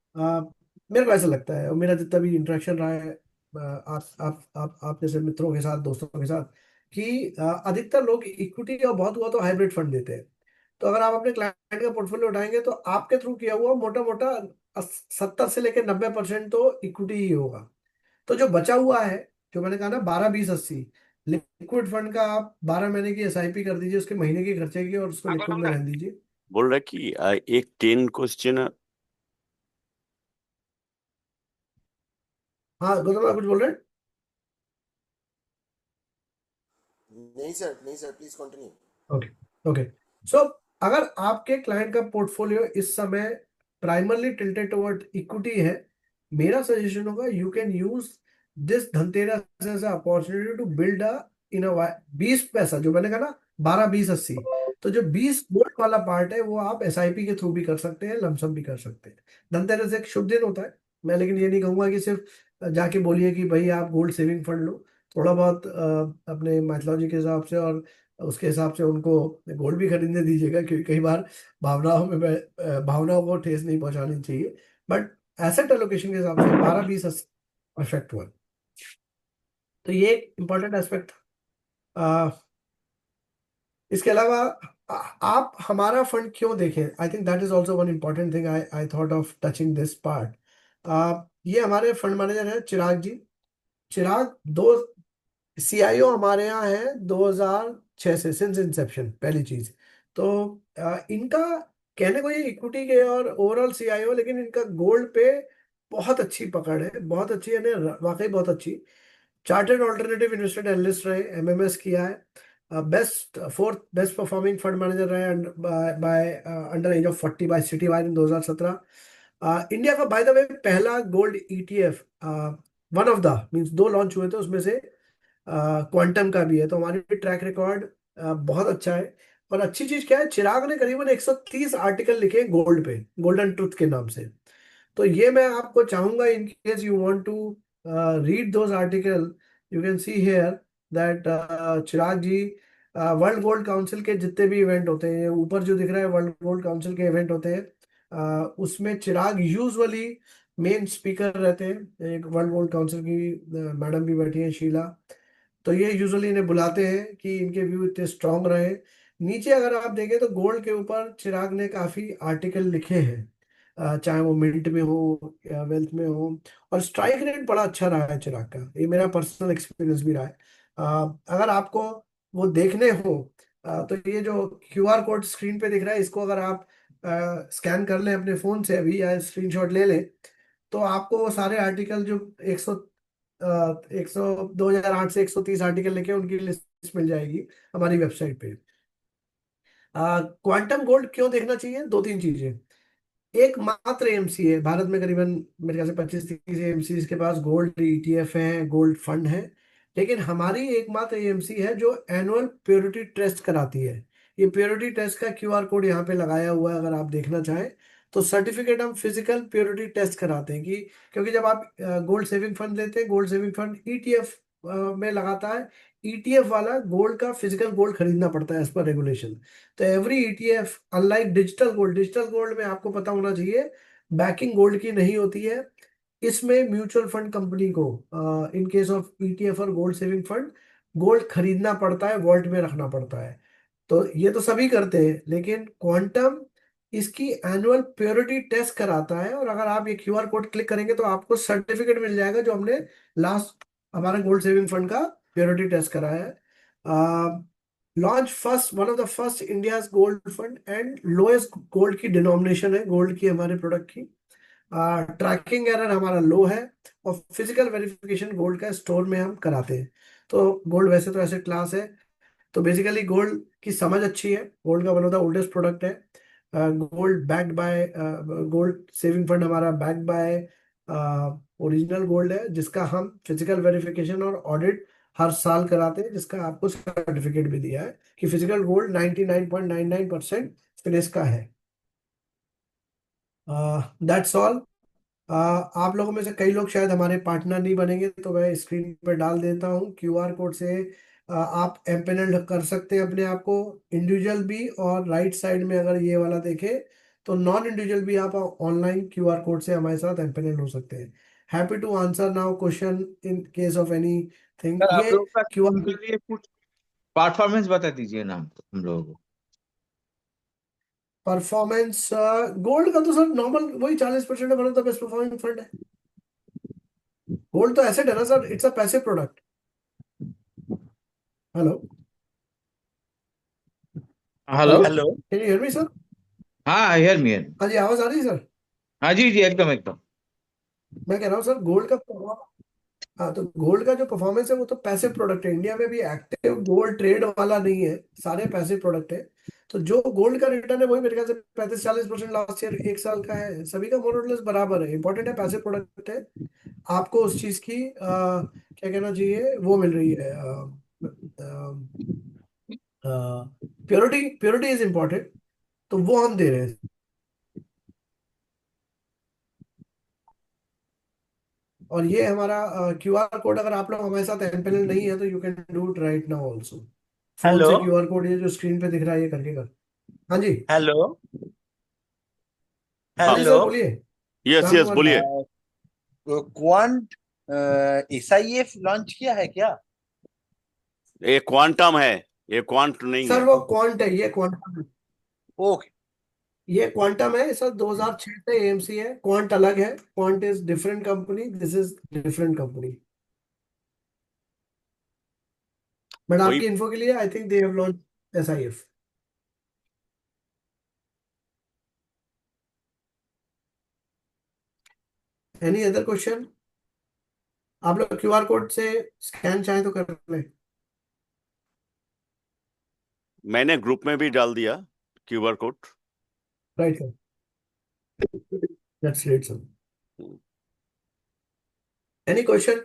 मेरे को ऐसा लगता है और मेरा जितना भी इंटरेक्शन रहा है आप जैसे मित्रों के साथ, दोस्तों के साथ, कि अधिकतर लोग इक्विटी और बहुत हुआ तो हाइब्रिड फंड देते हैं। तो अगर आप अपने क्लाइंट का पोर्टफोलियो उठाएंगे तो आपके थ्रू किया हुआ मोटा मोटा 70 से लेकर 90% तो इक्विटी ही होगा। तो जो बचा हुआ है, जो मैंने कहा ना 12, 20, 80, लिक्विड फंड का आप 12 महीने की एसआईपी कर दीजिए उसके महीने के खर्चे की, और उसको लिक्विड में रहने दीजिए। बोल रहा है कि एक 10 क्वेश्चन। हाँ गौतम, आप कुछ बोल रहे हैं? नहीं सर, नहीं sir, please continue. Okay, okay. So अगर आपके क्लाइंट का पोर्टफोलियो इस समय प्राइमरली टिल्टेड टुवर्ड इक्विटी है, मेरा सजेशन होगा you can use this Dhanteras as opportunity to build a in a 20 पैसा, जो मैंने कहा ना 12, 20, 80, तो जो 20 वोल्ट वाला पार्ट है वो आप एसआईपी के थ्रू भी कर सकते हैं, लमसम भी कर सकते हैं। धनतेरस एक शुभ दिन होता है। मैं लेकिन ये नहीं कहूंगा कि सिर्फ जाके बोलिए कि भाई आप गोल्ड सेविंग फंड लो। थोड़ा बहुत अपने माइथोलॉजी के हिसाब से और उसके हिसाब से उनको गोल्ड भी खरीदने दीजिएगा, क्योंकि कई बार भावनाओं को ठेस नहीं पहुंचानी चाहिए। बट एसेट एलोकेशन के हिसाब से 12, 20, 80 परफेक्ट हुआ। तो ये एक इंपॉर्टेंट एस्पेक्ट था। इसके अलावा आप हमारा फंड क्यों देखें, I think that is also one important thing. I thought of touching this part. ये हमारे फंड मैनेजर है चिराग जी। चिराग दो सीआईओ हमारे यहाँ है 2006 से, सिंस इंसेप्शन पहली चीज। तो इनका कहने को ये इक्विटी के और ओवरऑल सीआईओ, लेकिन इनका गोल्ड पे बहुत अच्छी पकड़ है, बहुत अच्छी, यानी वाकई बहुत अच्छी। चार्टर्ड ऑल्टरनेटिव इन्वेस्टमेंट एनालिस्ट रहे, एमएमएस किया है, best fourth best performing fund manager रहे by under age of 40 by city wise in 2017। India का बाय द वे पहला gold ETF, one of the means दो लॉन्च हुए थे, उसमें से क्वांटम का भी है। तो हमारी ट्रैक रिकॉर्ड बहुत अच्छा है। और अच्छी चीज क्या है, चिराग ने करीबन 130 आर्टिकल लिखे गोल्ड पे, गोल्डन ट्रुथ के नाम से। तो ये मैं आपको चाहूंगा, in case you want to read those article, you can see here that Chirag ji world gold council के जितने भी इवेंट होते हैं, ऊपर जो दिख रहा है वर्ल्ड गोल्ड काउंसिल के इवेंट होते हैं, उसमें चिराग यूजुअली मेन स्पीकर रहते हैं। एक वर्ल्ड गोल्ड काउंसिल की मैडम भी बैठी हैं, शीला। तो ये यूजुअली इन्हें बुलाते हैं कि इनके व्यू इतने स्ट्रांग रहे। नीचे अगर आप देखें तो गोल्ड के ऊपर चिराग ने काफी आर्टिकल लिखे हैं, चाहे वो मिंट में हो या वेल्थ में हो। और स्ट्राइक रेट बड़ा अच्छा रहा है चिराग का, ये मेरा पर्सनल एक्सपीरियंस भी रहा है। अगर आपको वो देखने हो, तो ये जो क्यूआर कोड स्क्रीन पे दिख रहा है, इसको अगर आप स्कैन कर लें अपने फोन से अभी या स्क्रीनशॉट ले लें, तो आपको वो सारे आर्टिकल जो 2008 से 130 आर्टिकल लिखे हैं, उनकी लिस्ट मिल जाएगी हमारी वेबसाइट पे। क्वांटम गोल्ड क्यों देखना चाहिए, दो तीन चीजें। एकमात्र एएमसी है भारत में, करीबन मेरे ख्याल से 25-30 एएमसी के पास गोल्ड ईटीएफ है, गोल्ड फंड है। लेकिन हमारी एकमात्र एएमसी है जो एनुअल प्योरिटी टेस्ट कराती है। ये प्योरिटी टेस्ट का क्यूआर कोड यहाँ पे लगाया हुआ है, अगर आप देखना चाहें तो। सर्टिफिकेट हम फिजिकल प्योरिटी टेस्ट कराते हैं, कि क्योंकि जब आप गोल्ड सेविंग फंड लेते हैं, गोल्ड सेविंग फंड ईटीएफ में लगाता है। ईटीएफ वाला गोल्ड का फिजिकल गोल्ड खरीदना पड़ता है एज पर रेगुलेशन। तो every ETF, unlike digital gold, digital gold में आपको पता होना चाहिए बैकिंग गोल्ड की नहीं होती है। इसमें म्यूचुअल फंड कंपनी को, इन केस ऑफ ईटीएफ और गोल्ड सेविंग फंड, गोल्ड खरीदना पड़ता है, वॉल्ट में रखना पड़ता है। तो ये तो सभी करते हैं, लेकिन क्वांटम इसकी एनुअल प्योरिटी टेस्ट कराता है। और अगर आप ये क्यूआर कोड क्लिक करेंगे तो आपको सर्टिफिकेट मिल जाएगा, जो हमने लास्ट हमारा गोल्ड सेविंग फंड का प्योरिटी टेस्ट कराया है। Launch first, one of the first India's gold fund, and lowest gold की डिनोमिनेशन है गोल्ड की हमारे प्रोडक्ट की। ट्रैकिंग एरर हमारा लो है। और फिजिकल वेरिफिकेशन गोल्ड का स्टोर में हम कराते हैं। तो गोल्ड वैसे तो ऐसे क्लास है, तो बेसिकली गोल्ड की समझ अच्छी है। गोल्ड का one of the oldest product है। Gold backed by, gold saving fund हमारा बैक्ड बाय ओरिजिनल गोल्ड है, जिसका हम फिजिकल वेरिफिकेशन और ऑडिट हर साल कराते हैं, जिसका आपको सर्टिफिकेट भी दिया है कि फिजिकल गोल्ड 99.99% फिनिश का है। That's all. आप लोगों में से कई लोग शायद हमारे पार्टनर नहीं बनेंगे, तो मैं स्क्रीन पर डाल देता हूँ क्यूआर कोड से। आप एम्पेनल कर सकते हैं अपने आप को, इंडिविजुअल भी, और राइट साइड में अगर ये वाला देखें तो नॉन इंडिविजुअल भी आप ऑनलाइन क्यूआर कोड से हमारे साथ एम्पेनल हो सकते हैं। Happy to answer now question in case of anything. Sir आप ये लोगों का क्यूआर के लिए कुछ परफॉर्मेंस बता दीजिए नाम हम लोगों को। परफॉर्मेंस, गोल्ड का तो सर नॉर्मल वही 40% है, one of the best performing fund है। गोल्ड तो एसेट है ना sir, it's a passive product. Hello, hello. Hello, hello. Can you hear me sir? हाँ, हियर मी। हाँ जी, आवाज आ रही है सर? हाँ जी जी, एकदम एकदम। मैं कह रहा हूँ सर, गोल्ड का हाँ, तो गोल्ड का जो परफॉर्मेंस है वो तो पैसिव प्रोडक्ट है। इंडिया में भी एक्टिव गोल्ड ट्रेड वाला नहीं है, सारे पैसिव प्रोडक्ट है। तो जो गोल्ड का रिटर्न है वही मेरे ख्याल से 35-40% लास्ट ईयर एक साल का है। सभी का मोर और लेस बराबर है। इंपॉर्टेंट है, पैसिव प्रोडक्ट है। आपको उस चीज की क्या कहना चाहिए, वो मिल रही है। प्योरिटी, प्योरिटी इज इम्पोर्टेंट, तो वो हम दे रहे हैं। और ये हमारा क्यूआर कोड, अगर आप लोग हमारे साथ एमपेनल नहीं है तो you can do it right now also. Phone hello से क्यूआर कोड ये जो स्क्रीन पे दिख रहा है ये करके कर। हाँ जी, हेलो हाँ जी हेलो। सर, बोलिए। Yes Ram yes Kumar ji. बोलिए। क्वांट एसआईएफ लॉन्च किया है क्या? ये क्वांटम है, ये क्वांट नहीं सर है। वो क्वांट है, ये क्वांटम, ओके। ये क्वांटम है सर। 2006 से एएमसी है, क्वांट अलग है। Quant is different company, this is different company. But वही आपकी इन्फो के लिए, I think they have launch SIF. Any other question? आप लोग क्यूआर कोड से स्कैन चाहे तो कर लें। मैंने ग्रुप में भी डाल दिया QR code. Right sir, that's great sir. Any question?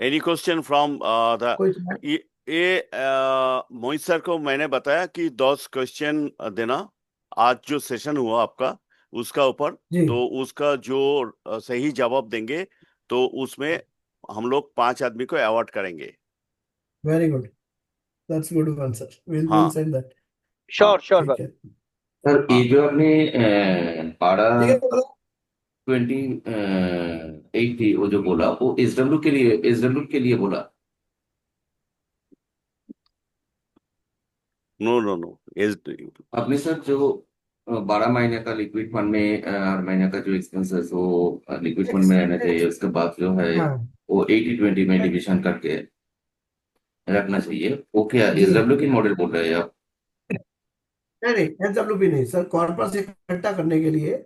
Any question from the कोई? ये मोहित सर को मैंने बताया कि 10 क्वेश्चन देना आज जो सेशन हुआ आपका उसका ऊपर। जी, तो उसका जो सही जवाब देंगे तो उसमें हम लोग 5 आदमी को अवार्ड करेंगे। Very good, that's good answer, will हाँ सेंड दैट। हाँ। श्योर श्योर ठीक है, सर हाँ ये जो आपने ठीक है बोलो। 28 थी वो जो बोला वो एसडब्ल्यू के लिए बोला। नो नो नो आपने सर जो 12 महीने का लिक्विड फंड में हर महीने का जो एक्सपेंसेस वो लिक्विड फंड में रहना चाहिए, उसके बाद जो है हाँ वो 80-20 में डिविजन करके रखना चाहिए। वो क्या जी, एसडब्ल्यू की मॉडल बोल रहे हैं आप? नहीं नहीं, एसडब्ल्यूपी नहीं सर, कॉर्पस इकट्ठा करने के लिए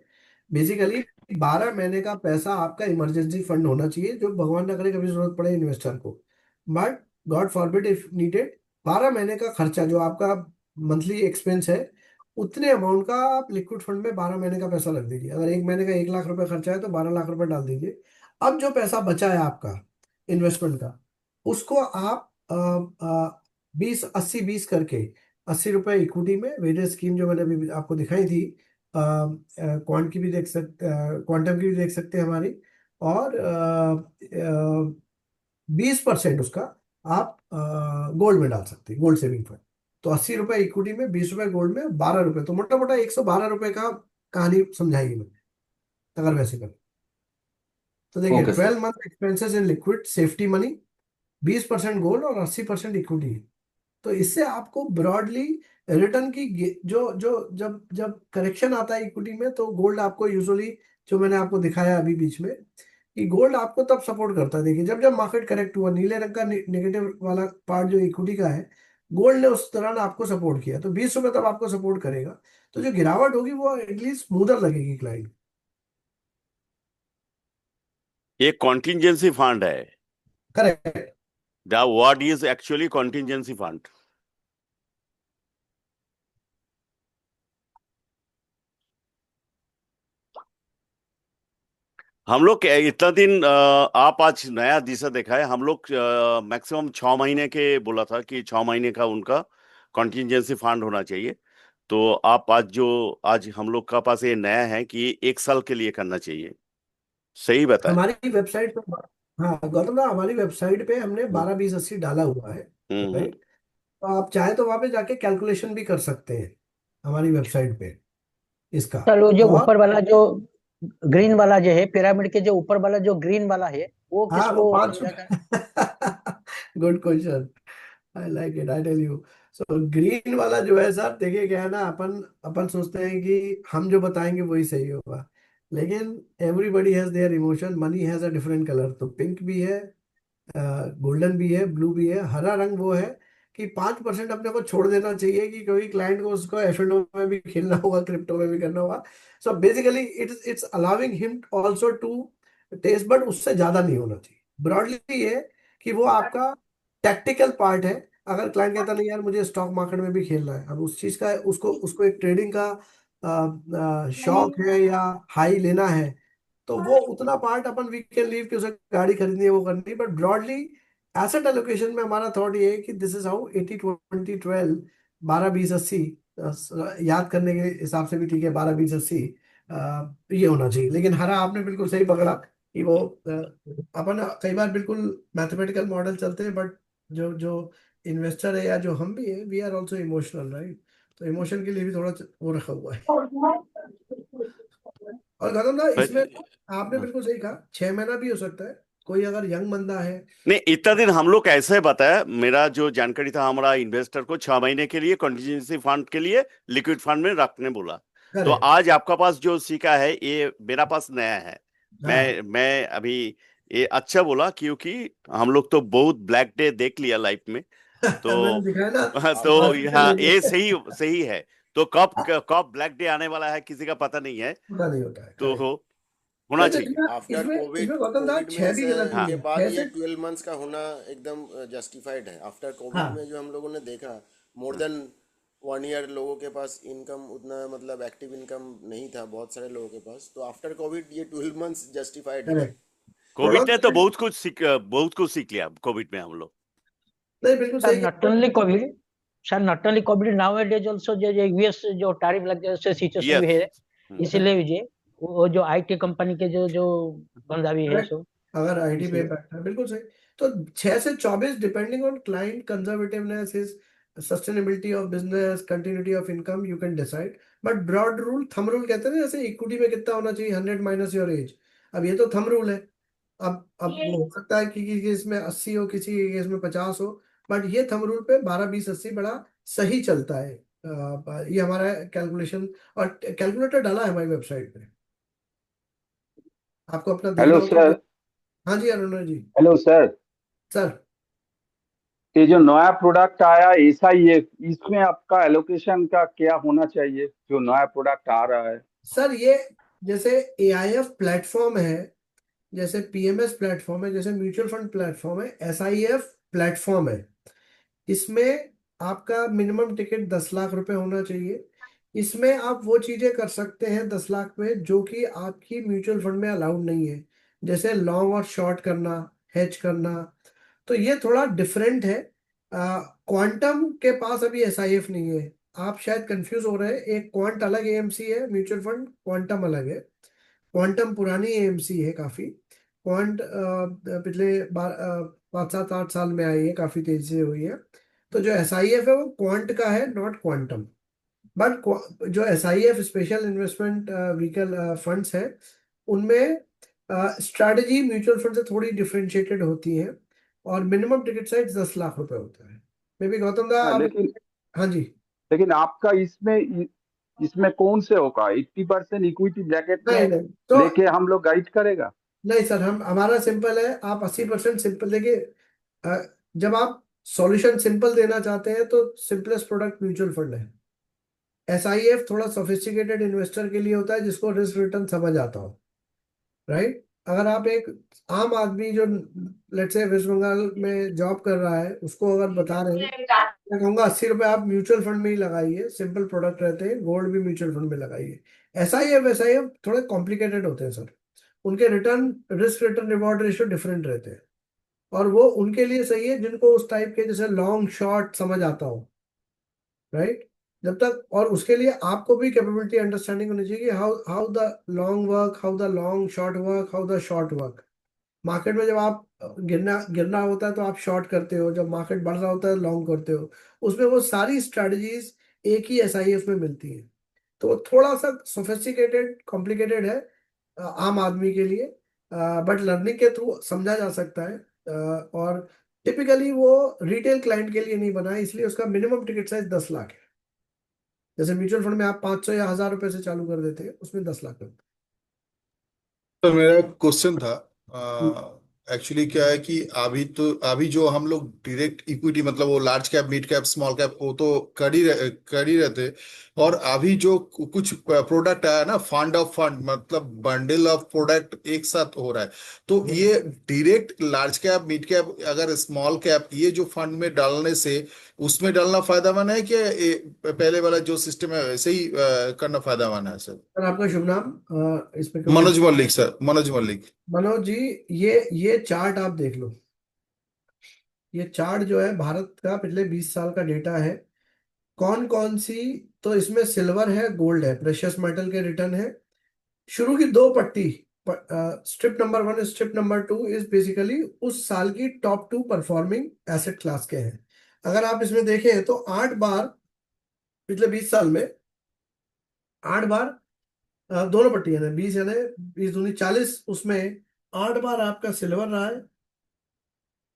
बेसिकली 12 महीने का पैसा आपका इमरजेंसी फंड होना चाहिए, जो भगवान ना करे कभी जरूरत पड़े इन्वेस्टर को। But God forbid if needed, 12 महीने का खर्चा जो आपका मंथली एक्सपेंस है, उतने अमाउंट का आप लिक्विड फंड में 12 महीने का पैसा रख दीजिए। अगर एक महीने का 1 लाख रुपए खर्चा है तो 12 लाख रुपए डाल दीजिए। अब जो पैसा बचा है आपका इन्वेस्टमेंट का, उसको आप 20 80 20 करके, 80 रुपए इक्विटी में, वेरियस स्कीम जो मैंने अभी आपको दिखाई थी, क्वांट की भी देख सकते, क्वांटम की भी देख सकते हैं हमारी, और 20% उसका आप गोल्ड में डाल सकते हैं, गोल्ड सेविंग फंड। तो 80 रुपए इक्विटी में, 20 रुपए गोल्ड में, 12 रुपए, तो मोटा मोटा 112 रुपए का कहानी समझाएगी मैंने, अगर वैसे करें तो। देखिए, okay sir. 12 month expenses in liquid safety money, 20% gold और 80% इक्विटी। तो इससे आपको ब्रॉडली रिटर्न की जो जो जब जब करेक्शन आता है इक्विटी में, तो गोल्ड आपको यूजुअली, जो मैंने आपको दिखाया अभी बीच में, कि गोल्ड आपको तब सपोर्ट करता है। देखिए, जब जब मार्केट करेक्ट हुआ, नीले रंग का नेगेटिव वाला पार्ट जो इक्विटी का है, गोल्ड ने उस दौरान आपको सपोर्ट किया, तो 20 रुपए तब आपको सपोर्ट करेगा। तो जो गिरावट होगी वो एटलीस्ट स्मूदर लगेगी क्लाइंट। ये कॉन्टिजेंसी फंड है। Correct. The word is actually contingency fund. हम लोग इतना दिन आप आज नया दिशा देखा है। हम लोग मैक्सिमम 6 महीने के बोला था कि 6 महीने का उनका कॉन्टिजेंसी फंड होना चाहिए। तो आप आज हम लोग का पास ये नया है कि 1 साल के लिए करना चाहिए। सही बताएं। हमारी वेबसाइट पे, हाँ गौतम दा, हमारी वेबसाइट पे हमने हम्म 12 20 80 डाला हुआ है। हम्म। राइट, तो आप चाहे तो वहां पे जाके कैलकुलेशन भी कर सकते हैं हमारी वेबसाइट पे इसका। सर वो जो और ऊपर वाला जो ग्रीन वाला जो है, पिरामिड के जो ऊपर वाला जो ग्रीन वाला है, वो हाँ, वो किसको 5 रुपए। जाकर? Good question, I like it, I tell you. So green वाला जो है सर, देखिए क्या है ना, अपन अपन सोचते हैं कि हम जो बताएंगे वही सही होगा, लेकिन everybody has their emotion, money has a different colour. तो पिंक भी है, गोल्डन भी है, ब्लू भी है, हरा रंग वो है कि 5% अपने को छोड़ देना चाहिए, कि कोई क्लाइंट को उसको एफ&ओ में भी खेलना होगा, क्रिप्टो में भी करना होगा। So basically it's it's allowing him also to test, but उससे ज्यादा नहीं होना चाहिए। ब्रॉडली ये कि वो आपका टैक्टिकल पार्ट है। अगर क्लाइंट कहता नहीं यार मुझे स्टॉक मार्केट में भी खेलना है, अब उस चीज का, उसको उसको एक ट्रेडिंग का शौक है या हाई लेना है, तो वो उतना पार्ट अपन वी कैन लीव, कि उसे गाड़ी खरीदनी है वो करनी है। बट ब्रॉडली एसेट एलोकेशन में हमारा थॉट ये है कि दिस इज हाउ 80 20 12, 12 20 80, याद करने के हिसाब से भी ठीक है, 12 20 80 ये होना चाहिए। लेकिन हरा आपने बिल्कुल सही पकड़ा कि वो अपन कई बार बिल्कुल मैथमेटिकल मॉडल चलते हैं, बट जो जो इन्वेस्टर है या जो हम भी है, we are also emotional, right? तो इमोशन के लिए भी थोड़ा वो रखा हुआ है। और गौतम दा, इसमें आपने बिल्कुल सही कहा, 6 महीना भी हो सकता है, कोई अगर यंग बंदा है। नहीं, इतना दिन हम लोग ऐसे बताया। मेरा जो जानकारी था, हमारा इन्वेस्टर को 6 महीने के लिए कॉन्टिजेंसी फंड के लिए लिक्विड फंड में रखने बोला। तो करेक्ट। आज आपका पास जो सीखा है ये मेरा पास नया है। हाँ, मैं अभी ये अच्छा बोला, क्योंकि हम लोग तो बहुत ब्लैक डे देख लिया लाइफ में। मैंने तो दिखाया ना, तो प्रैक्टिकल यहाँ ये लेके। सही सही है। तो कब ब्लैक डे आने वाला है किसी का पता नहीं है, पता नहीं होता है, तो correct। होना तो चाहिए। इसमें आफ्टर इसमें कोविड इसमें गौतम साहब कोविड 6 भी गलत हाँ। नहीं के है, बाद 6 ये से 12 मंथ्स का होना एकदम जस्टिफाइड है। आफ्टर हाँ कोविड में जो हम लोगों ने देखा मोर देन 1 ईयर लोगों के पास इनकम उतना मतलब एक्टिव इनकम नहीं था बहुत सारे लोगों के पास, तो आफ्टर कोविड ये 12 मंथ्स जस्टिफाइड है। करेक्ट। कोविड ने तो प्रोडक्ट बहुत कुछ सीख लिया कोविड में हम लोग। नहीं बिल्कुल सर सही not only Covid, sir not only Covid, now days also जो यूएस जो टैरिफ लग गया उससे सिचुएशन भी है, यस इसीलिए भी वो जो आईटी कंपनी के जो जो बंदा भी है करेक्ट। सो अगर आईटी पे इसलिए इम्पैक्ट है, बिल्कुल सही। तो 6 से 24 depending on client conservativeness, his sustainability of business, continuity of income, you can decide. But broad rule, thumb rule कहते हैं ना, जैसे इक्विटी में कितना होना चाहिए, 100 माइनस योर एज। अब ये तो थंब रूल है। अब वो हो सकता है कि किसी केस में 80 हो, किसी के केस में 50 हो, बट ये थंब रूल पे 12 20 80 बड़ा सही चलता है। ये हमारा कैलकुलेशन, और कैलकुलेटर डाला है हमारी वेबसाइट पे, आपको अपना देखना हेलो होगा सर। तो। हाँ जी Aruna ji. Hello sir. Sir ये जो नया प्रोडक्ट आया SIF, इसमें आपका एलोकेशन का क्या होना चाहिए, जो नया प्रोडक्ट आ रहा है? सर ये जैसे AIF प्लेटफॉर्म है, जैसे PMS प्लेटफॉर्म है, जैसे म्यूचुअल फंड प्लेटफॉर्म है, SIF प्लेटफॉर्म है। इसमें आपका मिनिमम टिकट 10 लाख रुपए होना चाहिए। इसमें आप वो चीजें कर सकते हैं 10 लाख में जो कि आपकी म्यूचुअल फंड में अलाउड नहीं है, जैसे लॉन्ग और शॉर्ट करना, हेज करना। तो ये थोड़ा डिफरेंट है। क्वांटम के पास अभी SIF नहीं है, आप शायद कंफ्यूज हो रहे हैं। एक क्वांट अलग AMC है, म्यूचुअल फंड क्वांटम अलग है। क्वांटम पुरानी AMC है काफी। क्वांट पिछले 5 7 8 साल में आई है, काफी तेजी से हुई है। तो जो SIF है वो क्वांट का है, नॉट क्वांटम। बट जो SIF special investment vehicle funds है, उनमें स्ट्रैटेजी म्यूचुअल फंड से थोड़ी डिफरेंशिएटेड होती है, और मिनिमम टिकट साइज 10 लाख रुपए होता है। मे बी गौतम दा हाँ, आप। लेकिन हाँ जी। लेकिन आपका इसमें कौन से होगा? 80% इक्विटी ब्रैकेट नहीं में नहीं तो लेके हम लोग गाइड करेगा? नहीं सर, हम हमारा सिंपल है। आप 80% सिंपल देखिए। जब आप सॉल्यूशन सिंपल देना चाहते हैं तो सिंपलेस्ट प्रोडक्ट म्यूचुअल फंड है। SIF थोड़ा सोफिस्टिकेटेड इन्वेस्टर के लिए होता है, जिसको रिस्क रिटर्न समझ आता हो, राइट। अगर आप एक आम आदमी जो लेट्स से वेस्ट बंगाल में जॉब कर रहा है, उसको अगर बता रहे हैं, मैं कहूँगा 80 रुपए आप म्यूचुअल फंड में ही लगाइए, सिंपल प्रोडक्ट रहते हैं, गोल्ड भी म्यूचुअल फंड में लगाइए। SIF थोड़े कॉम्प्लिकेटेड होते हैं सर, उनके return, risk return reward ratio different रहते हैं, और वो उनके लिए सही है जिनको उस टाइप के जैसे लॉन्ग शॉर्ट समझ आता हो, राइट। जब तक, और उसके लिए आपको भी कैपेबिलिटी अंडरस्टैंडिंग होनी चाहिए कि how how the long work, how the long short work, how the short work. Market में जब आप गिरना गिरना होता है तो आप शॉर्ट करते हो, जब मार्केट बढ़ रहा होता है लॉन्ग करते हो। उसमें वो सारी स्ट्रेटजीज एक ही SIF में मिलती है। तो वो थोड़ा सा सोफिस्टिकेटेड कॉम्प्लिकेटेड है आम आदमी के लिए, बट लर्निंग के थ्रू समझा जा सकता है। और टिपिकली वो रिटेल क्लाइंट के लिए नहीं बना है, इसलिए उसका मिनिमम टिकट साइज 10 लाख है। जैसे म्यूचुअल फंड में आप 500 या 1000 रुपए से चालू कर देते हैं, उसमें 10 लाख है। तो मेरा क्वेश्चन था, हम्म। एक्चुअली क्या है कि अभी जो हम लोग डायरेक्ट इक्विटी मतलब वो large cap mid cap small cap वो तो कर ही रहते, और अभी जो कुछ प्रोडक्ट आया ना फंड ऑफ फंड मतलब बंडल ऑफ प्रोडक्ट एक साथ हो रहा है, तो ये direct large cap mid cap अगर स्मॉल कैप ये जो फंड में डालने से उसमें डालना फायदामंद है कि पहले वाला जो सिस्टम है वैसे ही करना फायदामंद है सर? सर आपका शुभ नाम, इस पे मनोज मल्लिक सर, मनोज मल्लिक। मनोज जी। ये चार्ट आप देख लो। ये चार्ट जो है भारत का पिछले 20 साल का डेटा है। कौन कौन सी, तो इसमें सिल्वर है, गोल्ड है, प्रेशियस मेटल के रिटर्न है। शुरू की 2 पट्टी, strip number 1, strip number 2 is basically उस साल की टॉप 2 परफॉर्मिंग एसेट क्लास के हैं। अगर आप इसमें देखें तो 8 बार पिछले 20 साल में, 8 बार दोनों पट्टी है ना, 20 यानी 20 दूनी 40, उसमें 8 बार आपका सिल्वर रहा है,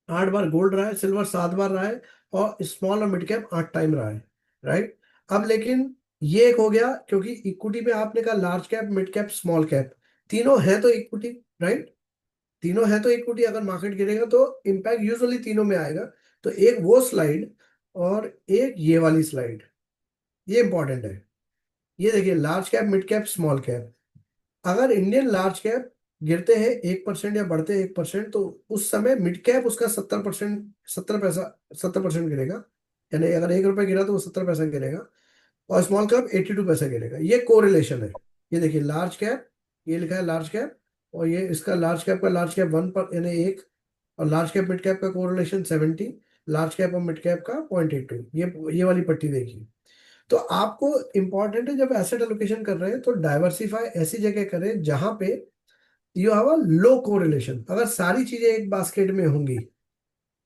8 बार गोल्ड रहा है, सिल्वर 7 बार रहा है, और स्मॉल और मिड कैप 8 टाइम रहा है, राइट। अब लेकिन ये एक हो गया, क्योंकि इक्विटी में आपने कहा large cap, mid cap, small cap, तीनों है तो इक्विटी, राइट। तीनों है तो इक्विटी, अगर मार्केट गिरेगा तो इम्पैक्ट यूजुअली तीनों में आएगा। तो एक वो स्लाइड और एक ये वाली स्लाइड, ये इंपॉर्टेंट है। ये देखिए large cap, mid cap, small cap. अगर इंडियन लार्ज कैप गिरते हैं 1% या बढ़ते हैं 1%, तो उस समय मिड कैप उसका 70%, 70% गिरेगा। यानी अगर 1 रुपए गिरा तो वो 70 पैसा गिरेगा, और स्मॉल कैप 82 पैसा गिरेगा। ये कोरिलेशन है। ये देखिए लार्ज कैप, ये लिखा है लार्ज कैप, और ये इसका लार्ज कैप का लार्ज कैप 1 पर यानी 1, और लार्ज कैप मिड कैप का कोरिलेशन 70, लार्ज कैप और मिड कैप का 0.82। ये वाली पट्टी देखिए। तो आपको इंपॉर्टेंट है जब एसेट एलोकेशन कर रहे हैं तो डाइवर्सिफाई ऐसी जगह करें जहां पे you have a low correlation. अगर सारी चीजें एक बास्केट में होंगी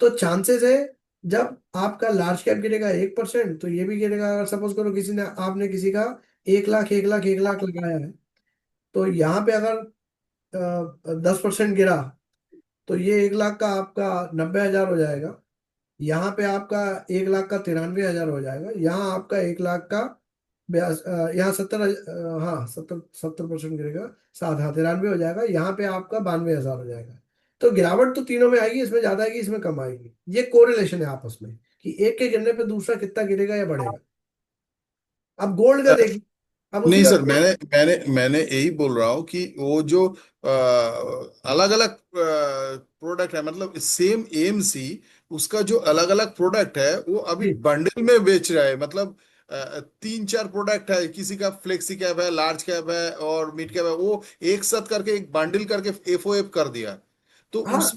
तो चांसेस है जब आपका लार्ज कैप गिरेगा 1% तो ये भी गिरेगा। अगर सपोज करो किसी ने आपने किसी का 1 लाख 1 लाख 1 लाख लगाया है, तो यहाँ पे अगर 10% गिरा तो ये 1 लाख का आपका 90 हजार हो जाएगा। यहाँ पे आपका 1 लाख का 93 हजार हो जाएगा। यहाँ आपका 1 लाख का यहाँ 70, हाँ 70% गिरेगा, 7, हाँ 93 हो जाएगा। यहाँ पे आपका 92 हजार हो जाएगा। तो गिरावट तो तीनों में आएगी, इसमें ज्यादा आएगी, इसमें कम आएगी। ये कोरिलेशन है आपस में कि एक के गिरने पे दूसरा कितना गिरेगा या बढ़ेगा। अब गोल्ड का देखिए, अब उसी नहीं का सर, मैंने यही बोल रहा हूँ कि वो जो अलग अलग प्रोडक्ट है, मतलब सेम एएमसी, उसका जो अलग अलग प्रोडक्ट है वो अभी जी बंडल में बेच रहा है। मतलब 3-4 प्रोडक्ट है, किसी का फ्लेक्सी कैप है, लार्ज कैप है और मिड कैप है, वो एक साथ करके एक बंडल करके एफओएफ कर दिया। तो हाँ उस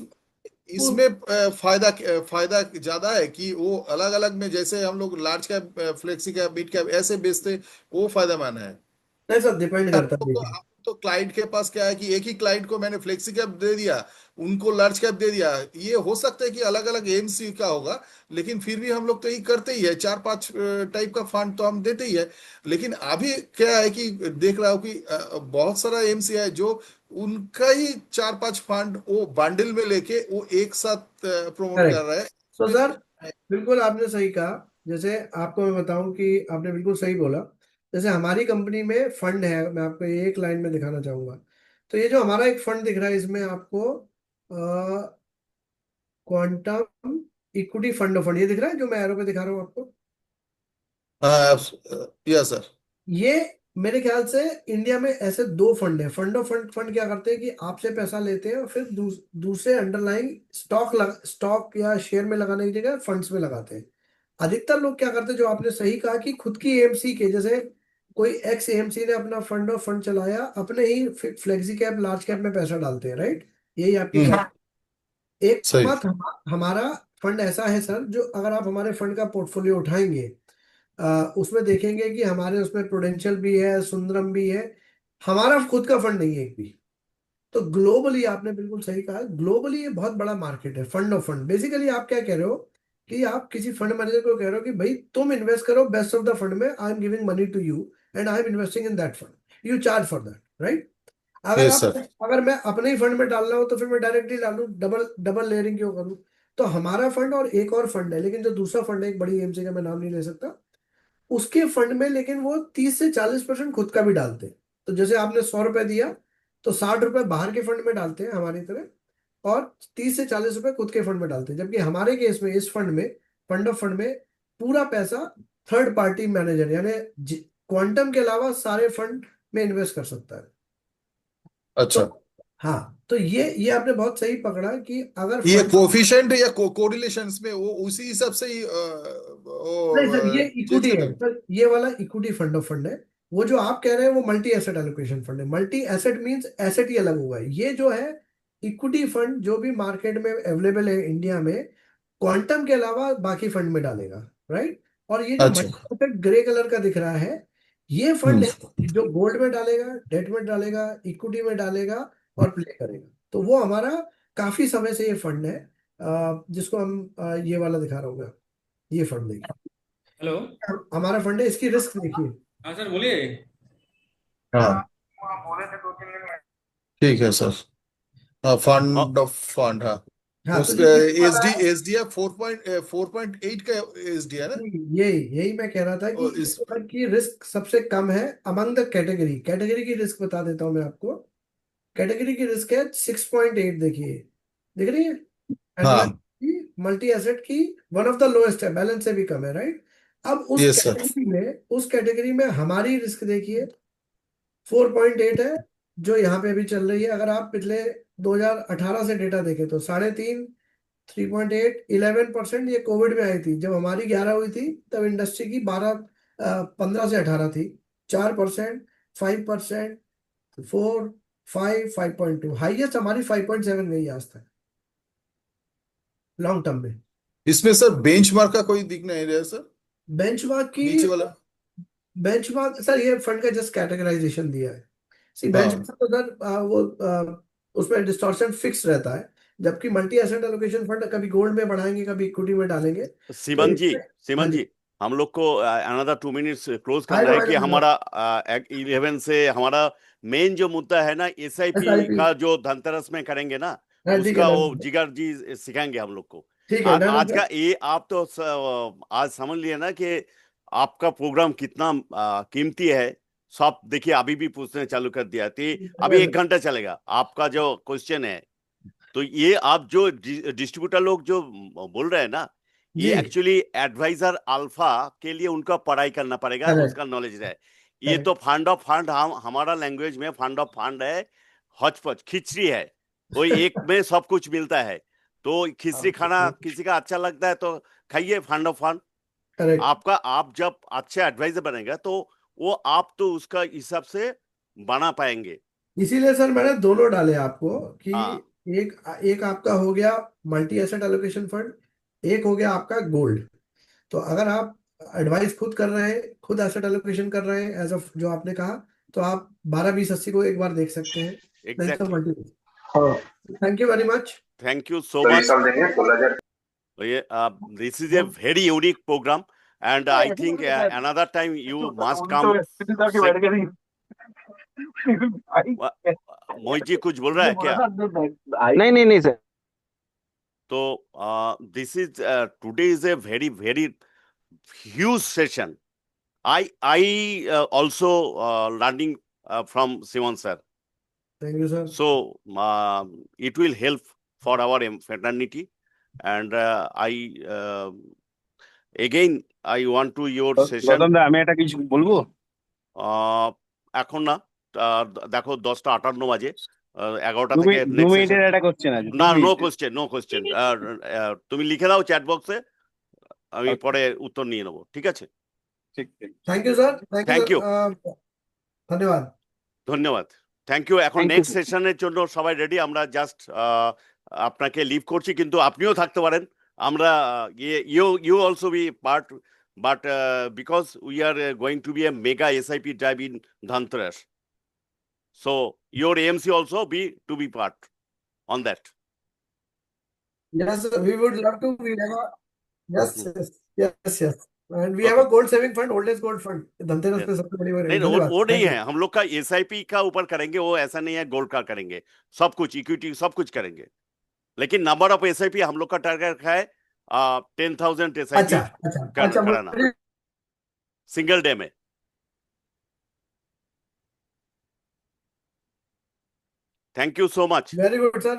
इसमें फायदा ज्यादा है कि वो अलग अलग में, जैसे हम लोग large cap, flexi cap, mid cap ऐसे बेचते हैं, वो फायदेमंद है। नहीं सर, डिपेंड करता है देखिए। तो क्लाइंट के पास क्या है कि एक ही क्लाइंट को मैंने फ्लेक्सी कैप दे दिया, उनको लार्ज कैप दे दिया। ये हो सकता है कि अलग अलग एएमसी का होगा, लेकिन फिर भी हम लोग तो ये करते ही है, 4-5 टाइप का फंड तो हम देते ही है। लेकिन अभी क्या है कि देख रहा हूँ कि बहुत सारा एएमसी है जो उनका ही 4-5 फंड वो बंडल में लेके वो एक साथ प्रमोट कर करेक्ट। रहा है। तो सर बिल्कुल आपने सही कहा। जैसे आपको मैं बताऊं कि आपने बिल्कुल सही बोला। जैसे हमारी कंपनी में फंड है, मैं आपको ये एक लाइन में दिखाना चाहूंगा। तो ये जो हमारा एक फंड दिख रहा है, इसमें आपको quantum equity fund of fund ये दिख रहा है, जो मैं एरो पे दिखा रहा हूँ आपको। Yes sir. ये मेरे ख्याल से इंडिया में ऐसे 2 फंड है। फंड ऑफ फंड फंड क्या करते हैं कि आपसे पैसा लेते हैं और फिर दूसरे अंडरलाइंग स्टॉक या शेयर में लगाने की जगह फंड्स में लगाते हैं। अधिकतर लोग क्या करते हैं, जो आपने सही कहा कि खुद की एएमसी के, जैसे कोई एक्स एएमसी ने अपना फंड ऑफ फंड चलाया, अपने ही फ्लेक्सी कैप लार्ज कैप में पैसा डालते हैं, राइट। यही आपकी हम्म, क्या। एक सही। मत हमारा फंड ऐसा है सर, जो अगर आप हमारे फंड का पोर्टफोलियो उठाएंगे, उसमें देखेंगे कि हमारे उसमें प्रूडेंशियल भी है, सुंदरम भी है। हमारा खुद का फंड नहीं है एक भी। तो ग्लोबली आपने बिल्कुल सही कहा, ग्लोबली ये बहुत बड़ा मार्केट है फंड ऑफ फंड। बेसिकली आप क्या कह रहे हो कि आप किसी फंड मैनेजर को कह रहे हो कि भाई तुम इन्वेस्ट करो बेस्ट ऑफ द फंड में, I am giving money to you and I am investing in that fund, you charge for that, right. अगर यस आप सर। अगर मैं अपने ही फंड में डाल रहा हूँ तो फिर मैं डायरेक्टली डालूं, डबल डबल लेयरिंग क्यों करूं। तो हमारा फंड और एक और फंड है, लेकिन जो दूसरा फंड है एक बड़ी एमसी का, मैं नाम नहीं ले सकता, उसके फंड में लेकिन वो 30 से 40% खुद का भी डालते हैं। तो जैसे आपने 100 रुपए दिया तो 60 रुपए बाहर के फंड में डालते हैं हमारी तरह, और 30 से 40 रुपए खुद के फंड में डालते हैं। जबकि हमारे केस में इस फंड में, फंड ऑफ फंड में, पूरा पैसा थर्ड पार्टी मैनेजर यानी क्वांटम के अलावा सारे फंड में इन्वेस्ट कर सकता है। तो अच्छा, हाँ, तो ये आपने बहुत सही पकड़ा कि अगर ये फंड, कोफिशिएंट या कोरिलेशंस में वो उसी हिसाब से ही नहीं सर ये वो चेंज इक्विटी करते है हैं। सर, ये वाला इक्विटी फंड ऑफ फंड है। वो जो आप कह रहे हैं वो मल्टी एसेट एलोकेशन फंड है। मल्टी एसेट मींस एसेट ही अलग होगा। ये जो है इक्विटी फंड, जो भी मार्केट में अवेलेबल है इंडिया में, क्वांटम के अलावा बाकी फंड में डालेगा, राइट। और ये जो अच्छा। मल्टी एसेट ग्रे कलर का दिख रहा है, ये हम्म। फंड है जो गोल्ड में डालेगा, डेट में डालेगा, इक्विटी में डालेगा और प्ले करेगा। तो वो हमारा काफी समय से ये फंड है, जिसको हम ये वाला दिखा रहा हूँ मैं। ये फंड देखिए, हेलो। हमारा फंड है, इसकी रिस्क देखिए। हाँ सर बोलिए। हाँ, ठीक है सर। हाँ, हाँ, फंड ऑफ फंड, हाँ। हाँ तो उसका जो इसमें वाला एसडीएफ 4.8 का एसडी है ना। यही यही मैं कह रहा था कि और इस इस फंड की रिस्क सबसे कम है अमंग द कैटेगरी। कैटेगरी की रिस्क बता देता हूँ मैं आपको। कैटेगरी की रिस्क है 6.8, देखिए, दिख रही है। एडवांस हाँ। की, मल्टी एसेट की, वन ऑफ द लोएस्ट है, बैलेंस से भी कम है, राइट। अब उस Yes, sir. कैटेगरी में हमारी रिस्क देखिए 4.8 है जो यहाँ पे अभी चल रही है। अगर आप पिछले 2018 से डेटा देखें तो 3.5, 3.8, 11% ये कोविड में आई थी। जब हमारी 11 हुई थी तब इंडस्ट्री की 15 से 18 थी। 4%, 5%, 4, 5, 5.2, हाईएस्ट हमारी 5.7 गई आज तक लॉन्ग टर्म में। इसमें सर बेंचमार्क का कोई दिख नहीं रहा सर, बेंचमार्क की नीचे वाला। बेंचमार्क सर ये फंड का जस्ट कैटेगराइजेशन दिया है। सी हाँ। बेंचमार्क तो सर उसमें डिस्टॉर्शन फिक्स रहता है, जबकि मल्टी एसेट एलोकेशन फंड कभी गोल्ड में बढ़ाएंगे कभी इक्विटी में डालेंगे। तो सीमन जी, इसमें सीमन हाँ जी, जी, हम लोग को अनदर 2 मिनट्स क्लोज आई करना नो है कि आई नो हमारा 11 से हमारा मेन जो मुद्दा है ना एसआईपी SIP का जो धनतेरस में करेंगे ना हाँ, ठीक है उसका वो डन, जिगर जी सिखाएंगे हम लोग को। ठीक है डन आज सर। का ये आप तो आज समझ लिए ना कि आपका प्रोग्राम कितना कीमती है। सब देखिए अभी भी पूछने चालू कर दिया थी, अभी 1 घंटा चलेगा आपका जो क्वेश्चन है। तो ये आप जो डिस्ट्रीब्यूटर लोग जो बोल रहे हैं ना जी ये एक्चुअली एडवाइजर अल्फा के लिए उनका पढ़ाई करना पड़ेगा, करेक्ट उसका नॉलेज है। ये तो करेक्ट फंड ऑफ फंड हमारा लैंग्वेज में फंड ऑफ फंड है, हौच-पौच खिचड़ी है, कोई एक में सब कुछ मिलता है। तो खिचड़ी खाना किसी का अच्छा लगता है तो खाइए फंड ऑफ फंड। करेक्ट। आपका आप जब अच्छे एडवाइजर बनेगा तो वो आप तो उसका हिसाब से बना पाएंगे। इसीलिए सर मैंने दोनों डाले आपको कि हाँ एक एक आपका हो गया मल्टी एसेट एलोकेशन फंड, एक हो गया आपका गोल्ड। तो अगर आप एडवाइस खुद कर रहे हैं, खुद एसेट एलोकेशन कर रहे हैं एज ऑफ जो आपने कहा, तो आप 12, 20, 80 को एक बार देख सकते हैं, नहीं तो exactly. Multi. Thank you very much. Thank you so much. This is a very unique program, and I think another time you must come. Mohit ji कुछ बोल रहा है क्या? नहीं नहीं नहीं सर। तो this is today is a very very huge session. I also learning from Simon sir. Thank you sir. So it will help for our fraternity, and again I want to your session. Gautam da আমি একটা কিছু বলবো। এখন না, দেখো 10টা 58 বাজে, 11টা দু থেকে মিনিট নেক্সট সেশন। মিনিটের একটা কোশ্চেন আছে, না, 2 no minute. Question, no question. তুমি লিখে দাও চ্যাট বক্সে, আমি পরে উত্তর নিয়ে নেবো, ঠিক আছে? ঠিক ঠিক। Thank you sir, thank you, ধন্যবাদ। ধন্যবাদ, থ্যাংক ইউ। এখন Thank you, নেক্সট sir. সেশনের জন্য সবাই রেডি, আমরা জাস্ট আপনাকে লিভ করছি, কিন্তু আপনিও থাকতে পারেন। আমরা you also be part, but because we are going to be a mega SIP drive in Dhanteras, so your AMC also to be part on that. Yes, sir, we would love to. We have a yes, hmm, yes. And we have okay. a gold saving fund, oldest gold fund. Dhanteras पे Yes. सबसे बड़ी बड़ी नहीं धन्यवाद। वो नहीं Thank you. है, हम लोग का एसआईपी का ऊपर करेंगे, वो ऐसा नहीं है गोल्ड का करेंगे, सब कुछ इक्विटी सब कुछ करेंगे। लेकिन नंबर ऑफ एसआईपी हम लोग का टारगेट रखा है 10,000 एसआईपी अच्छा कराना सिंगल डे में। Thank you so much. Very good, sir.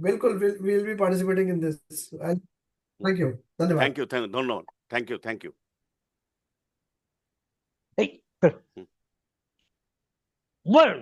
बिल्कुल we will be participating in this. And thank you. धन्यवाद। थैंक यू, धन्यवाद, thank you, thank you. Hey, one.